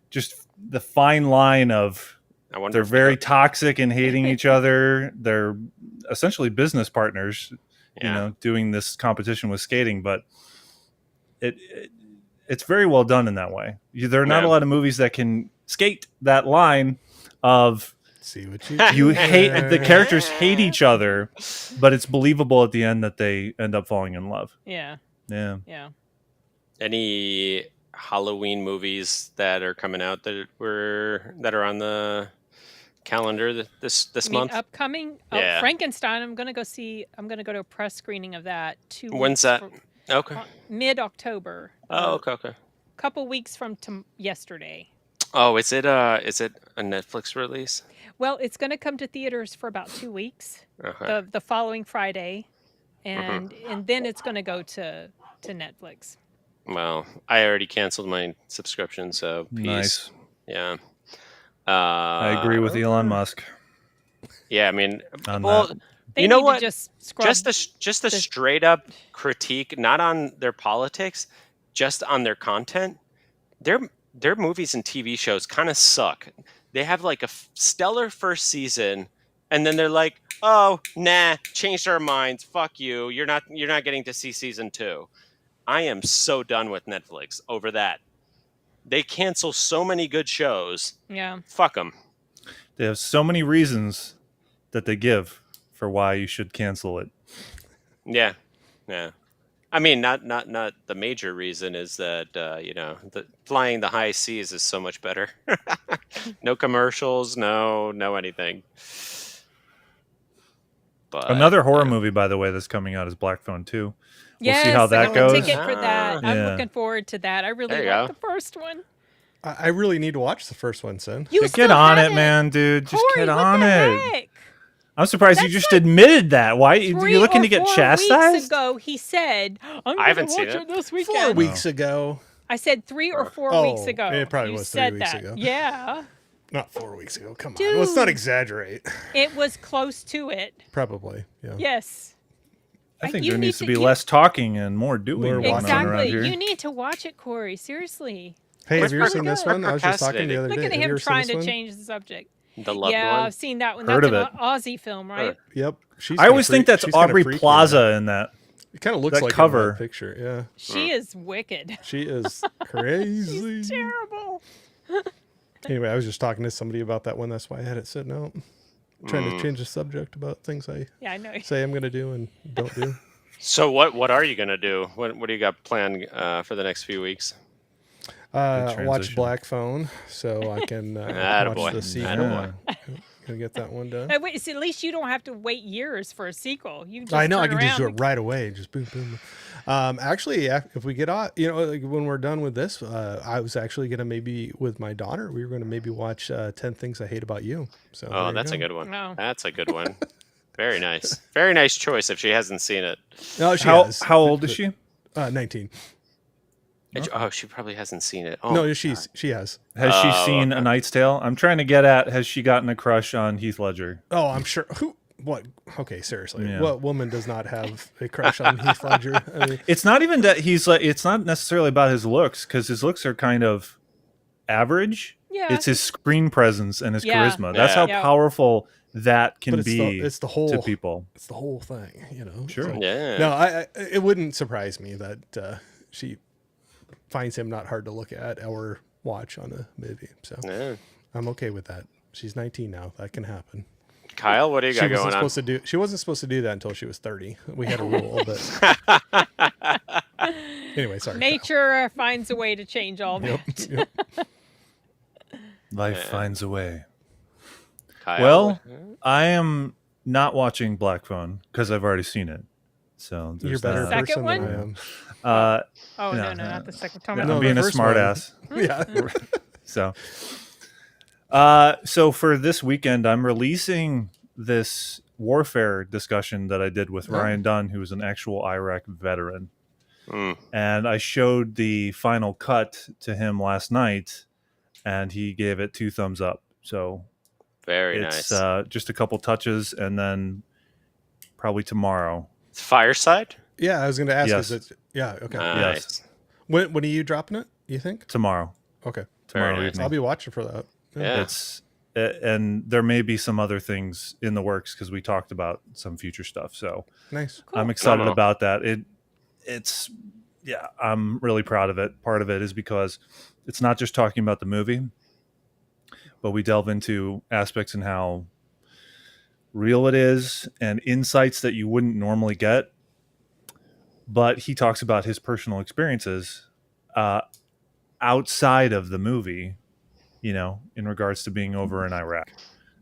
just the fine line of I wonder. they're if very toxic and hating each other. They're essentially business partners, Yeah. doing this competition with skating, but it's very well done in that way. There are not Yeah. a lot of movies that can skate that line of See what you you do hate there. the characters hate each other, but it's believable at the end that they end up falling in love. Yeah. Yeah. Yeah. Any Halloween movies that are coming out that are on the calendar this I mean, month? upcoming Yeah. Frankenstein. I'm gonna go to a press screening of that. 2 When's weeks that? from- Okay. Mid-October. Oh, okay. Couple weeks from yesterday. Oh, is it a Netflix release? Well, it's going to come to theaters for about 2 weeks. Okay. The following Friday, Mm-hmm. and then it's going to go to Netflix. Well, I already canceled my subscription, so peace. Nice. Yeah. I agree with Elon Musk Yeah, I mean, on well, that. They you know need what? to just scrub. Just a straight up critique, not on their politics, just on their content. Their movies and TV shows kind of suck. They have like a stellar first season, and then they're like, "Oh, nah, changed our minds. Fuck you. You're not getting to see season 2." I am so done with Netflix over that. They cancel so many good shows. Yeah. Fuck them. They have so many reasons that they give for why you should cancel it. Yeah. I mean, not the major reason is that the flying the high seas is so much better. No commercials, no anything. But Another horror movie, by the way, that's coming out is Black Phone 2. We'll Yes, see how I that got a goes. ticket for that. I'm Yeah. looking forward to that. I really There you like go. the first one. I really need to watch the first one, son. You Get still on it, haven't? man, dude. Just Corey, get what on the it. heck? I'm surprised you That's just like admitted that. Why? You're 3 looking or to get 4 chastised? weeks ago, he said, "I'm I haven't gonna seen watch it. it this 4 weekend." weeks ago. I said 3 or 4 Oh, weeks ago. it probably you was 3 said weeks that. ago. Yeah, Not 4 weeks ago. Come on. Let's not Dude. exaggerate. it was close to it. Probably. Yeah. Yes, I think you there need needs to to- be you- less talking and more doing More going on exactly. around here. You need to watch it, Corey. Seriously. Hey, have What's you ever pretty seen this good? one? I was just talking the other Look day. at Have you him ever seen trying this to one? change the subject. the loved Yeah, one. I've seen that one. Heard That's of an it. Aussie film, right? Yep. She's I kinda always think freak- that's she's kinda Aubrey freaky in Plaza that. in that. It kind of looks that like cover. in that picture. Yeah. She is wicked. She is crazy. Terrible. Anyway, I was just talking to somebody about that one. That's why I had it sitting out. Trying Mm. to change the subject about things I Yeah, I know. say I'm going to do and don't do. So what are you gonna do? What do you got planned for the next few weeks? Watch transition. Black Phone so I can Attaboy. watch the sequel. Attaboy. Gonna get that one done. Wait, so at least you don't have to wait years for a sequel. You just I know I turn can just do around it right away. Just boom, boom. Actually, if we get out, like when we're done with this, I was actually gonna maybe with my daughter, we were gonna maybe watch 10 Things I Hate About You. So there Oh, you that's a go. good one. Oh. That's a good one. Very nice. Very nice choice if she hasn't seen it. No, she How, has. how old is she? 19. Oh, she probably hasn't seen it. Oh, No, she has. Has she Oh, seen A Knight's Tale? I'm trying to get at, has she gotten a crush on Heath Ledger? Oh, I'm sure. Who? What? Okay, seriously. Yeah. What woman does not have a crush on Heath Ledger? I mean, It's not even that he's like, it's not necessarily about his looks, because his looks are kind of average. Yeah. It's his screen presence and his Yeah. charisma. That's Yeah. how Yeah. powerful that can but it's be it's the whole to people. It's the whole thing, Sure. So- Yeah. No, I it wouldn't surprise me that she finds him not hard to look at or watch on a movie. So Yeah. I'm okay with that. She's 19 now. That can happen. Kyle, what do you She got wasn't going on? supposed to do. She wasn't supposed to do that until she was 30. We had a rule, but Anyway, sorry. Nature finds a way to change all Yep. that. Yep. Life Yeah. finds a way. Kyle, Well, I am not watching Black Phone because I've already seen it. So You're a there's better that. Second person one? than I am. Oh, No, no, not the second. I'm Talking No, about the being a first smart one. ass. Yeah. So for this weekend, I'm releasing this warfare discussion that I did with Oh. Ryan Dunn, who's an actual Iraq veteran. Mm, And I showed the final cut to him last night, and he gave it 2 thumbs up. So very it's nice. just a couple touches, and then probably tomorrow. Fireside? Yeah, I was going to ask. Yes. Is it? Yeah. Okay. Nice. When are you dropping it? You think? Tomorrow. Okay. Tomorrow Very nice. evening. I'll be watching for that. Yeah. It's and there may be some other things in the works because we talked about some future stuff. So Nice. I'm excited Cool. about that. It's yeah, I'm really proud of it. Part of it is because it's not just talking about the movie, but we delve into aspects and how real it is and insights that you wouldn't normally get. But he talks about his personal experiences outside of the movie, you know, in regards to being over in Iraq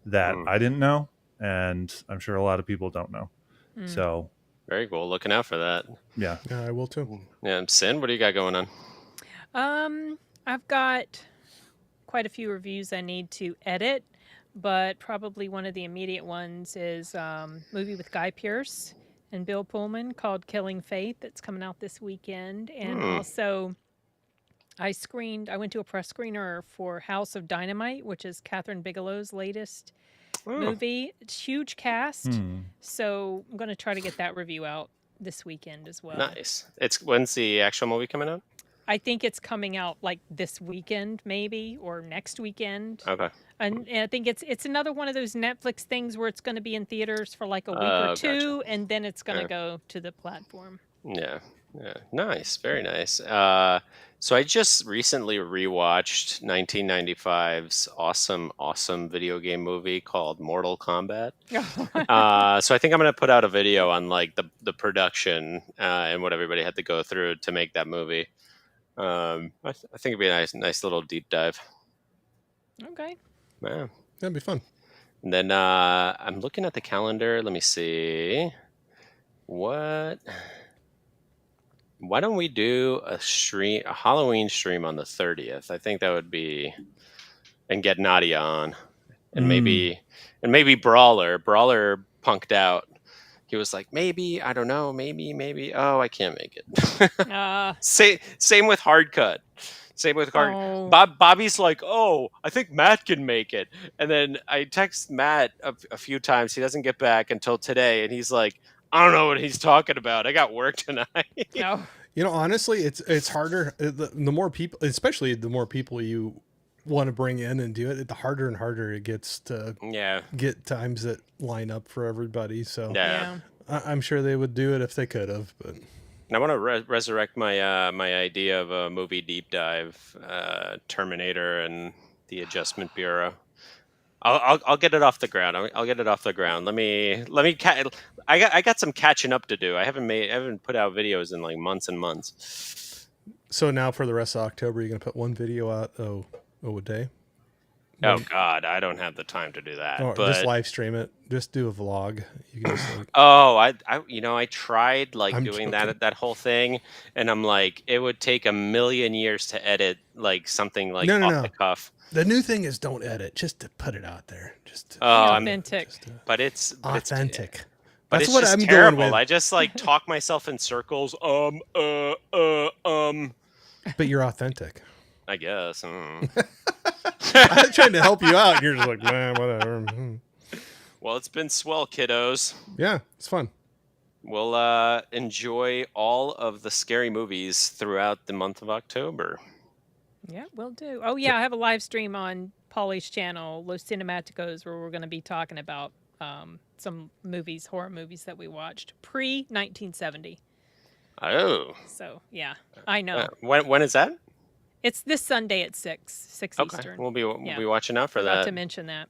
that Mm. I didn't know, and I'm sure a lot of people don't know. So Very cool. Looking out for that. yeah, Yeah, I will too. Yeah, Sin, what do you got going on? I've got quite a few reviews I need to edit, but probably one of the immediate ones is movie with Guy Pearce and Bill Pullman called Killing Faith that's coming out this weekend. And also I went to a press screener for House of Dynamite, which is Catherine Bigelow's latest movie. It's huge cast. So I'm going to try to get that review out this weekend as well. Nice. When's the actual movie coming out? I think it's coming out like this weekend, maybe, or next weekend. Okay. And I think it's another one of those Netflix things where it's going to be in theaters for like a week Oh, or two, gotcha. and then it's going to Sure. go to the platform. Yeah. Yeah. Nice. Very nice. So I just recently rewatched 1995's awesome video game movie called Mortal Kombat. So I think I'm gonna put out a video on like the production and what everybody had to go through to make that movie. I think it'd be a nice little deep dive. Okay. Yeah. That'd be fun. And then I'm looking at the calendar. Let me see. Why don't we do a Halloween stream on the 30th? I think that would be, and get Nadia on, and maybe Brawler punked out. He was like, maybe, I don't know, maybe. Oh, I can't make it. Same with Hard Cut. Same with Hard. Oh. Bobby's like, oh, I think Matt can make it, and then I text Matt a few times. He doesn't get back until today, and he's like, I don't know what he's talking about. I got work tonight. No. You know, honestly, it's harder. The more people, especially the more people you want to bring in and do it, the harder and harder it gets to Yeah. get times that line up for everybody. So Yeah. I'm sure they would do it if they could have. But And I want to resurrect my my idea of a movie deep dive, Terminator and the Adjustment Bureau. I'll get it off the ground. I'll get it off the ground. I got some catching up to do. I haven't put out videos in like months and months. so now for the rest of October, you're gonna put one video out a day. Oh God, I don't have the time to do that. Or but just live stream it. Just do a vlog. You can just like, oh, I tried like I'm doing joking. that whole thing, and I'm like, it would take a million years to edit like something like No. off the cuff. the new thing is don't edit, just to put it out there. Just to, Oh, I'm Authentic. but it's authentic. But That's it's what just I'm terrible. going with. I just like talk myself in circles. But you're authentic. I guess. I'm trying to help you out. And you're just like, man, whatever. Well, it's been swell, kiddos. Yeah, it's fun. We'll enjoy all of the scary movies throughout the month of October. Yeah, will do. Oh, yeah, I have a live stream on Polly's channel, Los Cinematicos, where we're going to be talking about some movies, horror movies that we watched pre-1970. Oh. So, yeah, I know. When is that? It's this Sunday at 6 Okay. Eastern. We'll be Yeah. watching out for Forgot that. to mention that.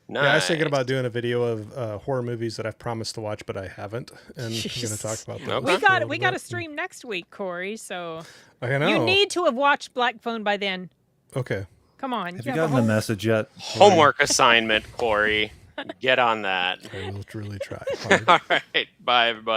Nice. Yeah, I was thinking about doing a video of horror movies that I've promised to watch, but I haven't, and I'm going to talk about those. Okay. We got to stream next week, Corey. So I know. you need to have watched Black Phone by then. Okay. Come on. Have you gotten the message yet? Homework assignment, Corey. Get on that. I will really try. All right. Bye, everybody.